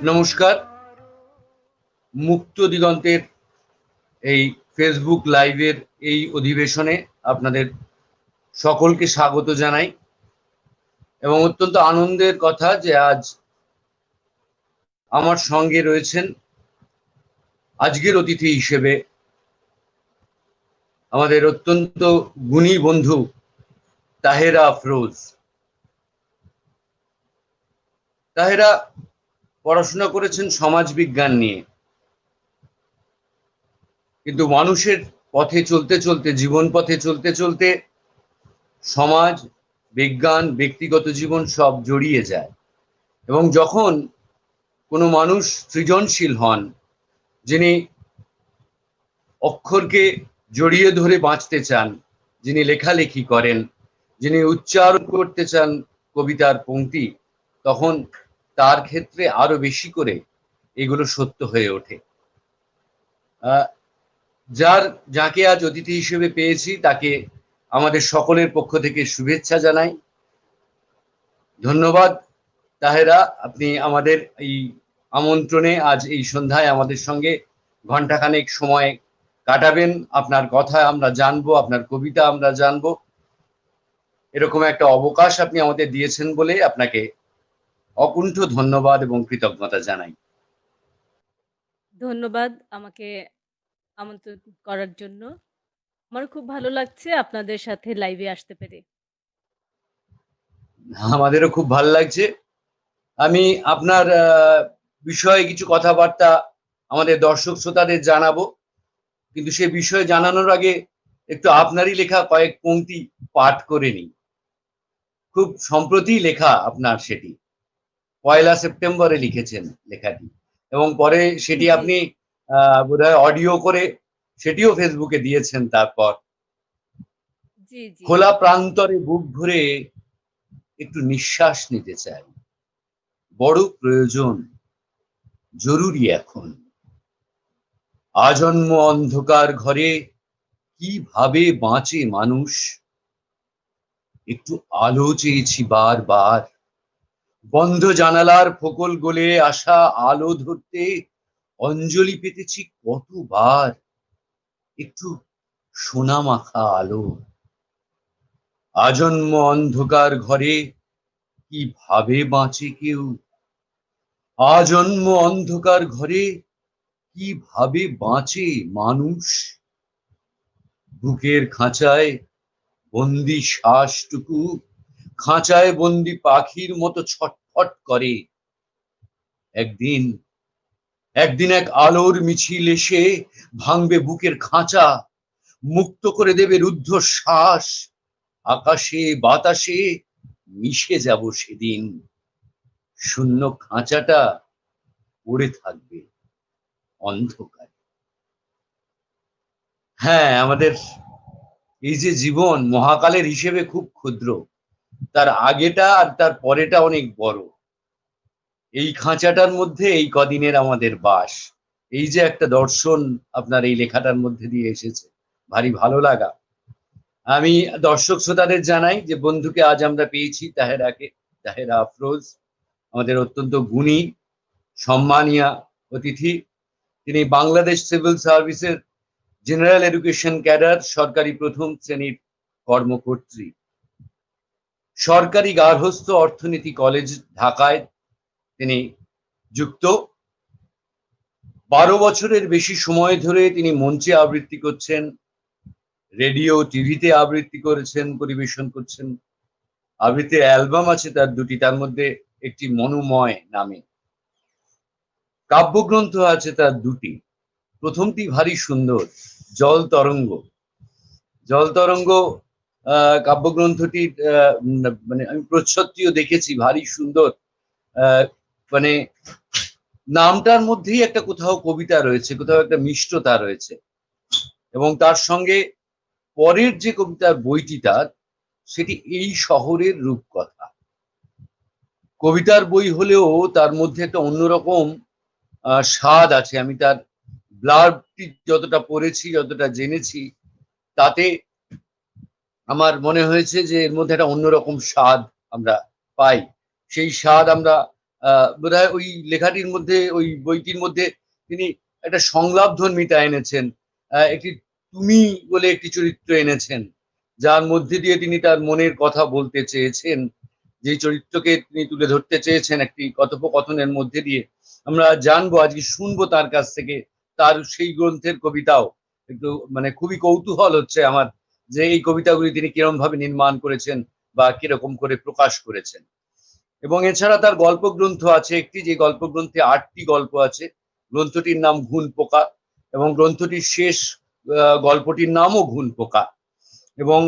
নমস্কার। মুক্ত দিগন্তের এই ফেসবুক লাইভের এই অধিবেশনে আপনাদের সকলকে স্বাগত জানাই এবং অত্যন্ত আনন্দের কথা যে আজ আমার সঙ্গে রয়েছেন আজকের অতিথি হিসেবে আমাদের অত্যন্ত গুণী বন্ধু তাহেরা আফরোজ। তাহেরা পড়াশোনা করেছেন সমাজ বিজ্ঞান নিয়ে, কিন্তু মানুষের পথে চলতে চলতে, জীবন পথে চলতে চলতে সমাজ, বিজ্ঞান, ব্যক্তিগত জীবন সব জড়িয়ে যায় এবং যখন কোনো মানুষ সৃজনশীল হন, যিনি অক্ষরকে জড়িয়ে ধরে বাঁচতে চান, যিনি লেখালেখি করেন, যিনি উচ্চারণ করতে চান কবিতার পংক্তি, তখন তার ক্ষেত্রে আরো বেশি করে এগুলো সত্য হয়ে ওঠে। যাকে আজ অতিথি হিসেবে পেয়েছি তাকে আমাদের সকলের পক্ষ থেকে শুভেচ্ছা জানাই। ধন্যবাদ তাহেরা, আপনি আমাদের এই আমন্ত্রণে আজ এই সন্ধ্যায় আমাদের সঙ্গে ঘন্টাখানেক সময় কাটাবেন। আপনার কথা আমরা জানবো, আপনার কবিতা আমরা জানবো, এরকম একটা অবকাশ আপনি আমাদের দিয়েছেন বলে আপনাকে অকুণ্ঠ ধন্যবাদ এবং কৃতজ্ঞতা জানাই। ধন্যবাদ আমাকে আমন্ত্রণ করার জন্য। আমার খুব ভালো লাগছে আপনাদের সাথে লাইভে আসতে পেরে। আমাদেরও খুব ভালো লাগছে। আমি আপনার বিষয়ে কিছু কথাবার্তা আমাদের দর্শক শ্রোতাদের জানাবো, কিন্তু সে বিষয়ে জানানোর আগে একটু আপনারই লেখা কয়েক পংক্তি পাঠ করে নিই। খুব সম্প্রতি লেখা আপনার সেটি, 1 সেপ্টেম্বরে লিখেছেন লেখাটি এবং পরে সেটি জি। আপনি বোধহয় অডিও করে সেটিও ফেসবুকে দিয়েছেন। তারপর জি, জি। খোলা প্রান্তরে বুক ভরে একটু নিঃশ্বাস নিতে চাই, বড় প্রয়োজন, জরুরি এখন। আজন্ম অন্ধকার ঘরে কিভাবে বাঁচে মানুষ, একটু আলো চেয়েছি বারবার। বন্ধ জানালার ফোকল গলে আসা আলো ধরতে অঞ্জলি পেতেছি কতবার, একটু সোনা মাখা আলো। আজন্ম অন্ধকার ঘরে কিভাবে বাঁচে কেউ, আজন্ম অন্ধকার ঘরে কিভাবে বাঁচে মানুষ। বুকের খাঁচায় বন্দি শ্বাসটুকু খাঁচায় বন্দি পাখির মতো ছটফট করে। একদিন একদিন এক আলোর মিছিল এসে ভাঙবে বুকের খাঁচা, মুক্ত করে দেবে রুদ্ধ শ্বাস। আকাশে বাতাসে মিশে যাব সেদিন, শূন্য খাঁচাটা পড়ে থাকবে অন্ধকারে। হ্যাঁ, আমাদের এই যে জীবন মহাকালের হিসেবে খুব ক্ষুদ্র, তার আগেটা আর তার পরেটা অনেক বড়। এই খাঁচাটার মধ্যে এই কদিনের আমাদের বাস, এই যে একটা দর্শন আপনার এই লেখাটার মধ্যে দিয়ে এসেছে, ভারী ভালো লাগা। আমি দর্শক শ্রোতাদের জানাই যে বন্ধুকে আজ আমরা পেয়েছি, তাহেরা আফরোজ, আমাদের অত্যন্ত গুণী সম্মানীয় অতিথি। তিনি বাংলাদেশ সিভিল সার্ভিসের জেনারেল এডুকেশন ক্যাডার, সরকারি প্রথম শ্রেণীর কর্মকর্ত্রী। সরকারি গার্হস্থ্য অর্থনীতি কলেজ ঢাকায় তিনি যুক্ত। 12 বছরের বেশি সময় ধরে তিনি মঞ্চে আবৃত্তি করছেন, রেডিও টিভিতে আবৃত্তি করেছেন, পরিবেশন করছেন। আবৃত্তির অ্যালবাম আছে তার 2টি, তার মধ্যে একটি মনোময় নামে। কাব্যগ্রন্থ আছে তার 2টি। প্রথমটি ভারী সুন্দর, জল তরঙ্গ। জল তরঙ্গ কাব্যগ্রন্থটি মানে আমি প্রচ্ছদটিও দেখেছি, ভারী সুন্দর। মানে নামটার মধ্যেই একটা কোথাও কবিতা রয়েছে, কোথাও একটা মিষ্টতা রয়েছে। এবং তার সঙ্গে পরের যে কবিতার বইটি তার, সেটি এই শহরের রূপকথা। কবিতার বই হলেও তার মধ্যে একটা অন্যরকম স্বাদ আছে। আমি তার ব্লার্বটি যতটা পড়েছি, যতটা জেনেছি, তাতে আমার মনে হয়েছে যে এর মধ্যে একটা অন্যরকম স্বাদ আমরা পাই। সেই স্বাদ আমরা বোধহয় ওই লেখাটির মধ্যে, ওই বইটির মধ্যে তিনি একটা সংলাপ ধর্মিতা এনেছেন, একটি তুমি বলে একটি চরিত্র এনেছেন, যার মধ্যে দিয়ে তিনি তার মনের কথা বলতে চেয়েছেন, যে চরিত্রকে তিনি তুলে ধরতে চেয়েছেন একটি কথোপকথনের মধ্যে দিয়ে। আমরা জানবো, আজকে শুনবো তার কাছ থেকে তার সেই গ্রন্থের কবিতাও। একটু মানে খুবই কৌতূহল হচ্ছে আমার, যে এই কবিতাগুলি তিনি কিরকম ভাবে নির্মাণ করেছেন বা কিরকম করে প্রকাশ করেছেন। এবং এছাড়া তার গল্প গ্রন্থ আছে একটি, যে গল্প গ্রন্থে 8টি গল্প আছে। গ্রন্থটির নাম ঘুন পোকা, এবং গ্রন্থটির শেষ গল্পটির নামও ঘুন পোকা। এবং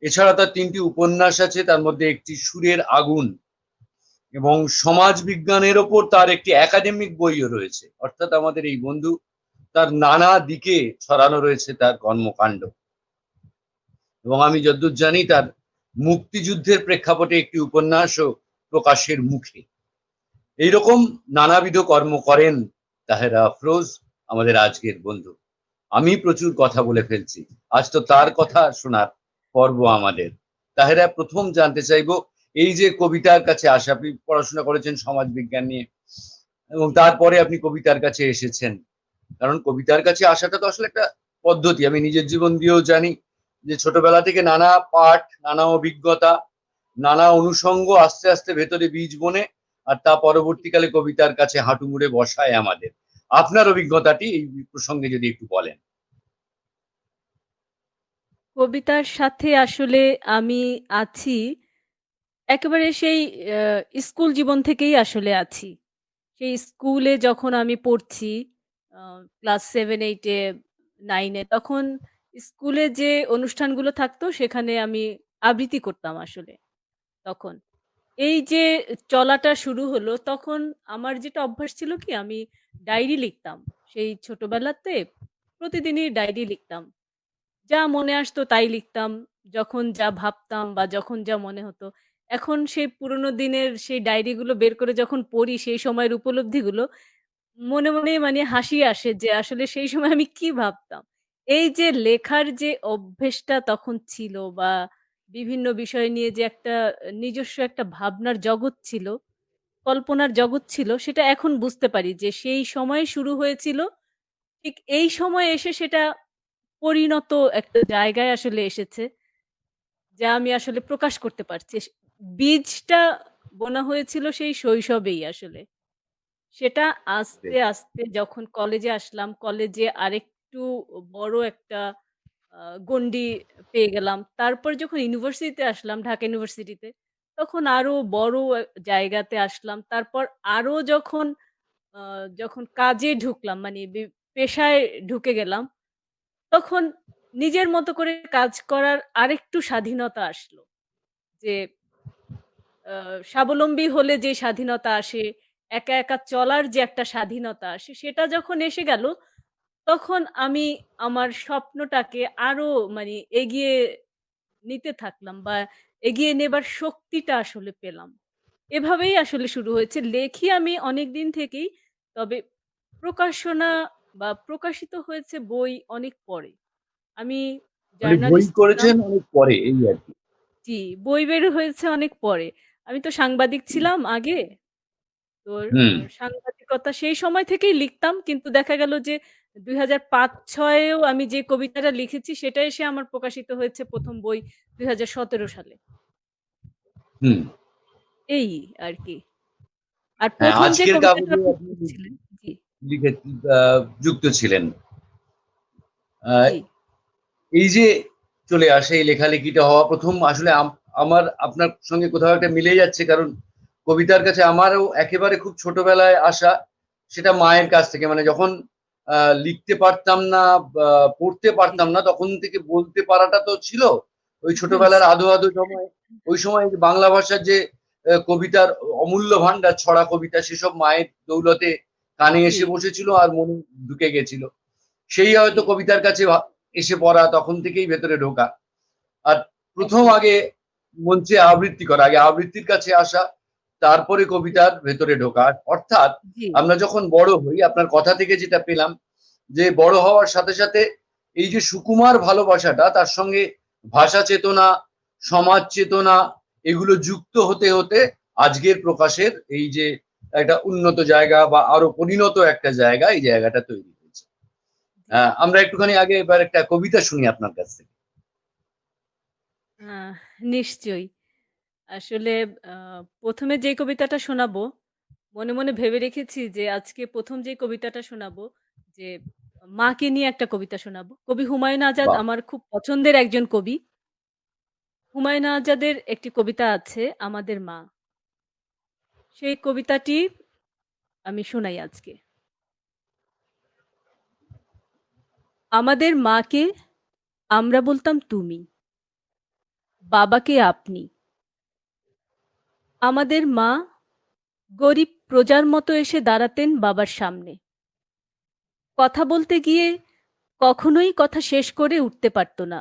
এছাড়া তার 3টি উপন্যাস আছে, তার মধ্যে একটি সুরের আগুন, এবং সমাজ বিজ্ঞানের ওপর তার একটি একাডেমিক বইও রয়েছে। অর্থাৎ আমাদের এই বন্ধু, তার নানা দিকে ছড়ানো রয়েছে তার কর্মকাণ্ড। এবং আমি যতদূর জানি, তার মুক্তিযুদ্ধের প্রেক্ষাপটে একটি উপন্যাসও প্রকাশের মুখে। এইরকম নানাবিধ কর্ম করেন তাহেরা আফরোজ, আমাদের আজকের বন্ধু। আমি প্রচুর কথা বলে ফেলছি, আজ তো তার কথা শোনার পর্ব আমাদের। তাহেরা, প্রথম জানতে চাইবো, এই যে কবিতার কাছে আসা, আপনি পড়াশোনা করেছেন সমাজ বিজ্ঞান নিয়ে, এবং তারপরে আপনি কবিতার কাছে এসেছেন। কারণ কবিতার কাছে আসাটা তো আসলে একটা পদ্ধতি, আমি নিজের জীবন দিয়েও জানি, যে ছোটবেলা থেকে নানা পাঠ, নানা অভিজ্ঞতা, নানা অনুষঙ্গ আস্তে আস্তে ভেতরে বীজ বনে, আর তা পরবর্তীকালে কবিতার কাছে হাঁটু মুড়ে বসায় আমাদের। আপনার অভিজ্ঞতাটি এই প্রসঙ্গে যদি একটু বলেন। কবিতার সাথে আসলে আমি আছি একেবারে সেই স্কুল জীবন থেকেই আসলে আছি। সেই স্কুলে যখন আমি পড়ছি আ ক্লাস 7, 8 এ, 9 এ তখন স্কুলে যে অনুষ্ঠানগুলো থাকতো সেখানে আমি আবৃত্তি করতাম আসলে তখন। এই যে চলাটা শুরু হলো তখন আমার যেটা অভ্যাস ছিল কি আমি ডায়েরি লিখতাম। সেই ছোটবেলাতে প্রতিদিনই ডায়েরি লিখতাম। যা মনে আসতো তাই লিখতাম। যখন যা ভাবতাম বা যখন যা মনে হতো। এখন সেই পুরোনো দিনের সেই ডায়েরিগুলো বের করে যখন পড়ি সেই সময়ের উপলব্ধিগুলো মনে মানে হাসি আসে যে আসলে সেই সময় আমি কি ভাবতাম। এই যে লেখার যে অভ্যেসটা তখন ছিল বা বিভিন্ন বিষয় নিয়ে যে একটা নিজস্ব একটা ভাবনার জগৎ ছিল, কল্পনার জগৎ ছিল সেটা এখন বুঝতে পারি যে সেই সময়ে শুরু হয়েছিল। ঠিক এই সময়ে এসে সেটা পরিণত একটা জায়গায় আসলে এসেছে। যা আমি আসলে প্রকাশ করতে পারছি। বীজটা বোনা হয়েছিল সেই শৈশবেই আসলে। সেটা আস্তে, আস্তে যখন কলেজে আসলাম, কলেজে আরেকটু বড় একটা আ গণ্ডি পেয়ে গেলাম। তারপর যখন ইউনিভার্সিটিতে আসলাম, ঢাকা ইউনিভার্সিটিতে, তখন আরো বড় জায়গাতে আসলাম। তারপর আরো আ যখন কাজে ঢুকলাম মানে পেশায় ঢুকে গেলাম, তখন নিজের মতো করে কাজ করার আরেকটু স্বাধীনতা আসলো। যে আ স্বাবলম্বী হলে যে স্বাধীনতা আসে, একা, একা চলার যে একটা স্বাধীনতা আসে, সেটা যখন এসে গেল, তখন আমি আমার স্বপ্নটাকে আরো মানে এগিয়ে নিতে থাকলাম বা এগিয়ে নেবার শক্তিটা আসলে পেলাম। এভাবেই আসলে শুরু হয়েছে। লেখি আমি অনেকদিন থেকেই। তবে প্রকাশনা বা প্রকাশিত হয়েছে বই অনেক পরে। আমি মানে বই জার্নালিস্ট ছিলাম। করেছেন অনেক পরে, এই আর কি। জি, বই বের হয়েছে অনেক পরে। আমি তো সাংবাদিক ছিলাম আগে। তো হুম। সাংবাদিকতা সেই সময় থেকেই লিখতাম। কিন্তু দেখা গেল যে ২০০৫-৬ এও আমি যে কবিতাটা লিখেছি সেটা এসে আমার প্রকাশিত হয়েছে ১ম বই ২০১৭ সালে। হুম। এই আরকি। আর হ্যাঁ, ১ম যে আজকের কবিতাটা কাগজে আপনি আপনি লিখেছিলেন জি, লিখে যুক্ত ছিলেন। আহ, জি, এই যে চলে আসে এই লেখালেখিটা হওয়া প্রথম, আসলে আমার আপনার সঙ্গে কোথাও একটা মিলে যাচ্ছে, কারণ কবিতার কাছে আমারও একেবারে খুব ছোটবেলায় আসা, সেটা মায়ের কাছ থেকে। মানে যখন লিখতে পারতাম না বা পড়তে জি, পারতাম না, তখন থেকে বলতে পারাটা তো ছিল ওই ছোটবেলার জি, আদো আদো সময়। ওই সময় বাংলা ভাষার যে কবিতার অমূল্য ভান্ডার, ছড়া কবিতা, সেসব মায়ের দৌলতে কানে জি, এসে বসেছিল আর মনে ঢুকে গেছিল। সেই জি, হয়তো কবিতার কাছে এসে পড়া, তখন থেকেই ভেতরে ঢোকা। আর প্রথম একদম। আগে মঞ্চে আবৃত্তি করা, আগে আবৃত্তির কাছে আসা, তারপরে জি, কবিতার ভেতরে ঢোকা। অর্থাৎ জি, আমরা যখন বড় হই, আপনার কথা থেকে যেটা পেলাম, যে বড় হওয়ার সাথে সাথে এই যে সুকুমার ভালোবাসাটা, তার সঙ্গে ভাষা চেতনা, সমাজ চেতনা, এগুলো যুক্ত হতে হতে আজকের প্রকাশের এই যে একটা উন্নত জায়গা বা আরো পরিণত একটা জায়গা, এই জায়গাটা তৈরি হয়েছে। জি। আমরা একটুখানি আগে এবার একটা কবিতা শুনি আপনার কাছ থেকে। আহ নিশ্চয়ই। আসলে আ ১ম এ যে কবিতাটা শোনাবো, মনে, মনে ভেবে রেখেছি যে আজকে ১ম যে কবিতাটা শোনাবো যে মাকে নিয়ে একটা কবিতা শোনাবো। কবি হুমায়ুন আজাদ বাহ! আমার খুব পছন্দের একজন কবি। হুমায়ুন আজাদের একটি কবিতা আছে 'আমাদের মা'। সেই কবিতাটি আমি শোনাই আজকে। আমাদের মাকে আমরা বলতাম তুমি, বাবাকে আপনি। আমাদের মা গরিব প্রজার মতো এসে দাঁড়াতেন বাবার সামনে। কথা বলতে গিয়ে কখনোই কথা শেষ করে উঠতে পারত না।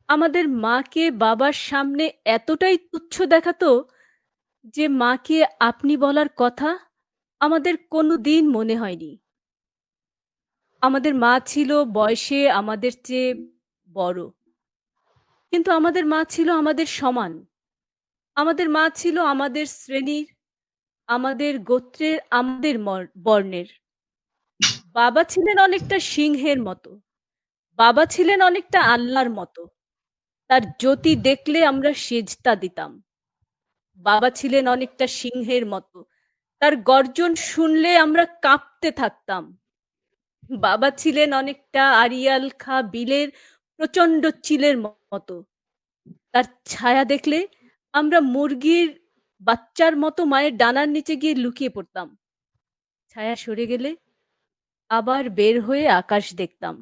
আমাদের মাকে বাবার সামনে এতটাই তুচ্ছ দেখাতো যে মাকে আপনি বলার কথা আমাদের কোনোদিন মনে হয়নি। আমাদের মা ছিল বয়সে আমাদের চেয়ে বড়। কিন্তু আমাদের মা ছিল আমাদের সমান। আমাদের মা ছিল আমাদের শ্রেণীর, আমাদের গোত্রের, আমাদের বর্ণের। বাবা ছিলেন অনেকটা সিংহের মতো। বাবা ছিলেন অনেকটা আল্লাহর মতো। তার জ্যোতি দেখলে আমরা সেজদা দিতাম। বাবা ছিলেন অনেকটা সিংহের মতো। তার গর্জন শুনলে আমরা কাঁপতে থাকতাম। বাবা ছিলেন অনেকটা আড়িয়াল খাঁ বিলের প্রচণ্ড চিলের মতো। তার ছায়া দেখলে আমরা মুরগির বাচ্চার মতো মায়ের ডানার নিচে গিয়ে লুকিয়ে পড়তাম। ছায়া সরে গেলে আবার বের হয়ে আকাশ দেখতাম।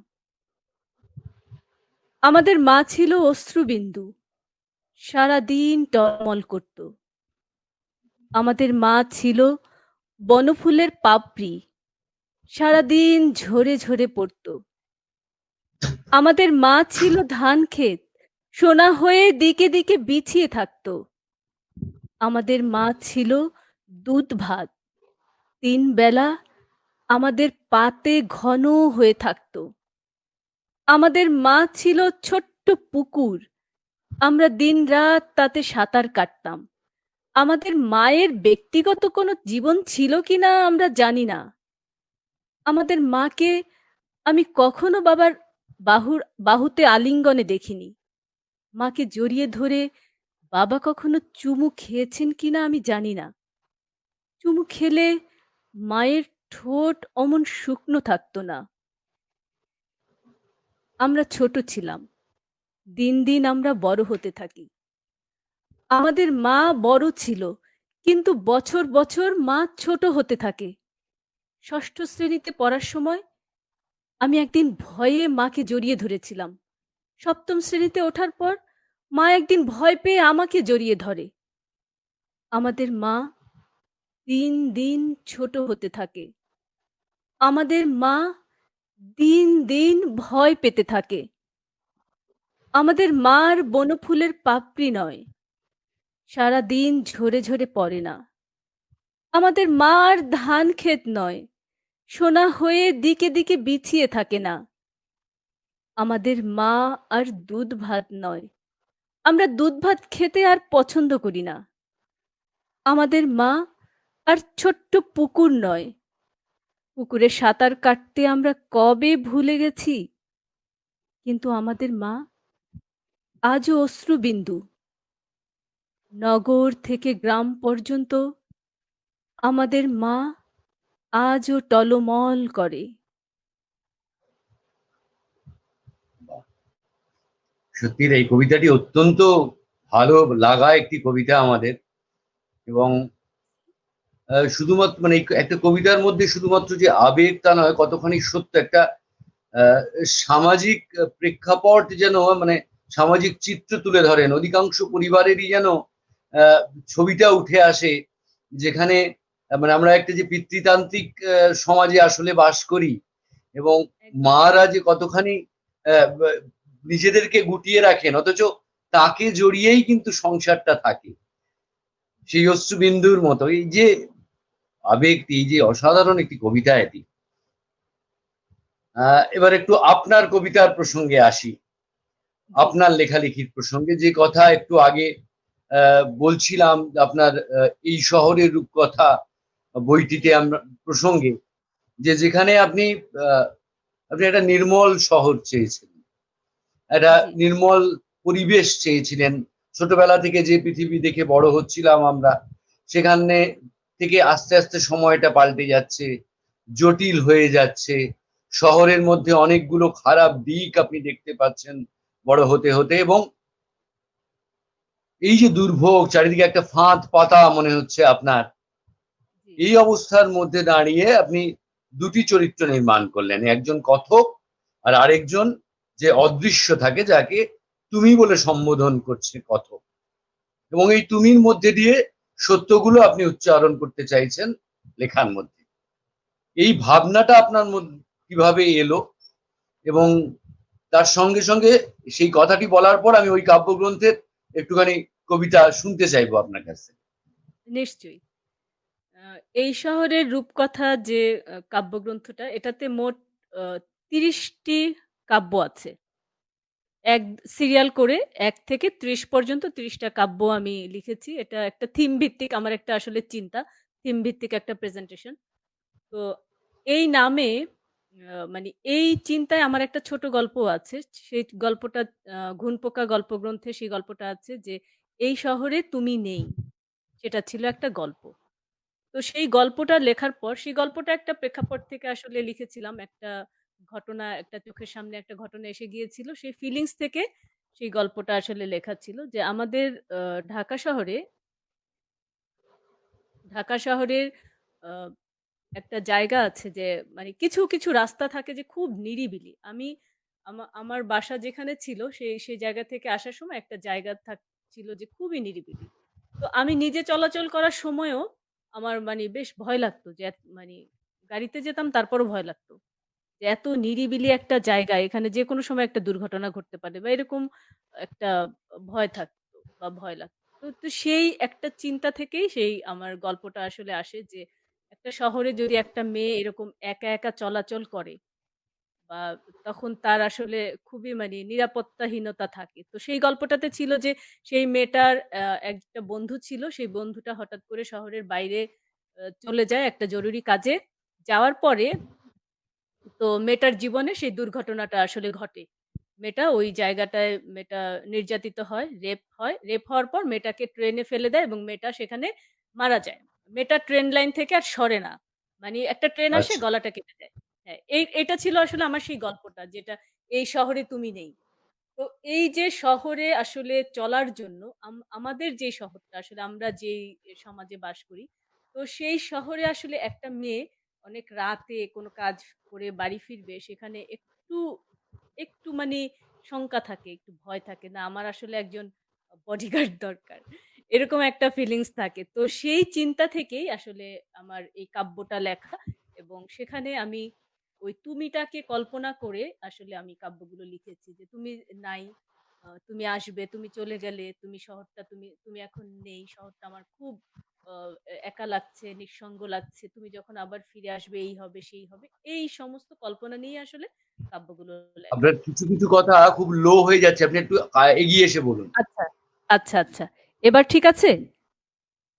আমাদের মা ছিল অশ্রুবিন্দু। সারাদিন টলমল করত। আমাদের মা ছিল বনফুলের পাপড়ি। সারাদিন ঝরে ঝরে পড়ত। আমাদের মা ছিল ধান ক্ষেত। সোনা হয়ে দিকে দিকে বিছিয়ে থাকত। আমাদের মা ছিল দুধ ভাত। ৩ বেলা আমাদের পাতে ঘন হয়ে থাকত। আমাদের মা ছিল ছোট্ট পুকুর। আমরা দিনরাত তাতে সাঁতার কাটতাম। আমাদের মায়ের ব্যক্তিগত কোনো জীবন ছিল কিনা আমরা জানি না। আমাদের মাকে আমি কখনো বাবার বাহুতে আলিঙ্গনে দেখিনি। মাকে জড়িয়ে ধরে বাবা কখনো চুমু খেয়েছেন কিনা আমি জানি না। চুমু খেলে মায়ের ঠোঁট অমন শুকনো থাকতো না। আমরা ছোট ছিলাম। দিন, দিন আমরা বড় হতে থাকি। আমাদের মা বড় ছিল, কিন্তু বছর, বছর মা ছোট হতে থাকে। ৬ষ্ঠ শ্রেণীতে পড়ার সময় আমি একদিন ভয়ে মাকে জড়িয়ে ধরেছিলাম। ৭ম শ্রেণীতে ওঠার পর মা একদিন ভয় পেয়ে আমাকে জড়িয়ে ধরে। আমাদের মা দিন, দিন ছোট হতে থাকে। আমাদের মা দিন, দিন ভয় পেতে থাকে। আমাদের মা আর বনফুলের পাপড়ি নয়, সারাদিন ঝরে, ঝরে পড়ে না। আমাদের মা আর ধান ক্ষেত নয়, সোনা হয়ে দিকে, দিকে বিছিয়ে থাকে না। আমাদের মা আর দুধ ভাত নয়, আমরা দুধ ভাত খেতে আর পছন্দ করি না। আমাদের মা আর ছোট্ট পুকুর নয়, পুকুরে সাঁতার কাটতে আমরা কবে ভুলে গেছি। কিন্তু আমাদের মা আজও অশ্রুবিন্দু। নগর থেকে গ্রাম পর্যন্ত আমাদের মা আজও টলমল করে। সত্যিই এই কবিতাটি অত্যন্ত ভালো লাগা একটি কবিতা আমাদের। এবং শুধুমাত্র মানে একটা কবিতার মধ্যে শুধুমাত্র যে আবেগ তা নয়, কতখানি সত্য একটা আহ, সামাজিক প্রেক্ষাপট যেন, মানে সামাজিক চিত্র তুলে ধরেন। অধিকাংশ পরিবারেরই যেন আহ, ছবিটা উঠে আসে, যেখানে মানে আমরা একটা যে পিতৃতান্ত্রিক সমাজে আসলে বাস করি, এবং একদম। মারা যে কতখানি নিজেদেরকে গুটিয়ে রাখেন, অথচ তাকে জড়িয়েই কিন্তু সংসারটা থাকে সেই অশ্রুবিন্দুর মতো। এই যে আবেগটি, এই যে অসাধারণ একটি কবিতা এটি। এবার একটু আপনার কবিতার প্রসঙ্গে আসি, জি, আপনার লেখালেখির প্রসঙ্গে। যে কথা একটু আগে বলছিলাম আপনার এই শহরের রূপকথা বইটিতে জি, আমরা প্রসঙ্গে যে যেখানে আপনি একটা নির্মল শহর চেয়েছিলেন, একটা জি, নির্মল পরিবেশ চেয়েছিলেন। ছোটবেলা থেকে যে পৃথিবী দেখে বড় হচ্ছিলাম আমরা, সেখানে থেকে আস্তে আস্তে সময়টা পাল্টে যাচ্ছে, জটিল হয়ে যাচ্ছে। শহরের মধ্যে অনেকগুলো খারাপ দিক আপনি দেখতে পাচ্ছেন বড় হতে হতে, এবং এই যে দুর্ভোগ, চারিদিকে একটা ফাঁদ পাতা মনে হচ্ছে আপনার, জি, এই অবস্থার মধ্যে দাঁড়িয়ে আপনি দুটি চরিত্র নির্মাণ করলেন, একজন কথক আর আরেকজন যে অদৃশ্য থাকে, যাকে তুমি বলে সম্বোধন করছে কথক, এবং এই তুমির মধ্যে দিয়ে সত্যগুলো আপনি উচ্চারণ করতে চাইছেন লেখার মধ্যে। এই ভাবনাটা আপনার মধ্যে কিভাবে এলো, এবং তার সঙ্গে সঙ্গে সেই কথাটি বলার পর আমি ওই কাব্যগ্রন্থের একটুখানি কবিতা শুনতে চাইবো আপনার কাছে। নিশ্চয়ই। আ এই শহরের রূপকথা যে কাব্যগ্রন্থটা এটাতে মোট আ ৩০ টি কাব্য আছে। এক সিরিয়াল করে ১ থেকে ৩০ পর্যন্ত ৩০ টা কাব্য আমি লিখেছি। এটা একটা থিম ভিত্তিক আমার একটা আসলে চিন্তা। থিম ভিত্তিক একটা প্রেজেন্টেশন। তো এই নামে মানে এই চিন্তায় আমার একটা ছোট গল্পও আছে। সেই গল্পটা 'ঘুণপোকা' গল্পগ্রন্থে সেই গল্পটা আছে যে, "এই শহরে তুমি নেই।" সেটা ছিল একটা গল্প। তো সেই গল্পটা লেখার পর সেই গল্পটা একটা প্রেক্ষাপট থেকে আসলে লিখেছিলাম। একটা ঘটনা একটা চোখের সামনে একটা ঘটনা এসে গিয়েছিল। সেই ফিলিংস থেকে সেই গল্পটা আসলে লেখা ছিল যে আমাদের আ ঢাকা শহরে ঢাকা শহরের আ একটা জায়গা আছে যে মানে কিছু, কিছু রাস্তা থাকে যে খুব নিরিবিলি। আমি আমার বাসা যেখানে ছিল সেই জায়গা থেকে আসার সময় একটা জায়গা ছিল যে খুবই নিরিবিলি। তো আমি নিজে চলাচল করার সময়ও আমার মানে বেশ ভয় লাগতো যে মানে গাড়িতে যেতাম তারপরও ভয় লাগতো। যে এত নিরিবিলি একটা জায়গা এখানে যেকোনো সময় একটা দুর্ঘটনা ঘটতে পারে বা এরকম একটা ভয় থাকতো বা ভয় লাগতো। তো সেই একটা চিন্তা থেকেই সেই আমার গল্পটা আসলে আসে যে একটা শহরে যদি একটা মেয়ে এরকম একা, একা চলাচল করে বা তখন তার আসলে খুবই মানে নিরাপত্তাহীনতা থাকে। তো সেই গল্পটাতে ছিল যে সেই মেয়েটার একটা বন্ধু ছিল। সেই বন্ধুটা হঠাৎ করে শহরের বাইরে চলে যায় একটা জরুরি কাজে। যাওয়ার পরে তো মেয়েটার জীবনে সেই দুর্ঘটনাটা আসলে ঘটে। মেয়েটা ওই জায়গাটায় মেয়েটা নির্যাতিত হয়, রেপ হয়। রেপ হওয়ার পর মেয়েটাকে ট্রেনে ফেলে দেয় এবং মেয়েটা সেখানে মারা যায়। মেয়েটা ট্রেন লাইন থেকে আর সরে না। মানে একটা ট্রেন আসে আচ্ছা, গলাটা কেটে দেয়। হ্যাঁ, এটা ছিল আসলে আমার সেই গল্পটা যেটা এই শহরে তুমি নেই। তো এই যে শহরে আসলে চলার জন্য আমাদের যে শহরটা আসলে আমরা যেই সমাজে বাস করি, তো সেই শহরে আসলে একটা মেয়ে অনেক রাতে কোনো কাজ করে বাড়ি ফিরবে সেখানে একটু মানে শঙ্কা থাকে, একটু ভয় থাকে। না আমার আসলে একজন বডিগার্ড দরকার। এরকম একটা ফিলিংস থাকে। তো সেই চিন্তা থেকেই আসলে আমার এই কাব্যটা লেখা এবং সেখানে আমি ওই তুমিটাকে কল্পনা করে আসলে আমি কাব্যগুলো লিখেছি যে তুমি নাই, তুমি আসবে, তুমি চলে গেলে, তুমি এখন নেই। শহরটা আমার খুব আ একা লাগছে, নিঃসঙ্গ লাগছে। তুমি যখন আবার ফিরে আসবে এই হবে, সেই হবে। এই সমস্ত কল্পনা নিয়ে আসলে কাব্যগুলো লেখা। আপনার কিছু কিছু কথা খুব লো হয়ে যাচ্ছে, আপনি একটু এগিয়ে এসে বলুন। আচ্ছা, আচ্ছা। এবার ঠিক আছে?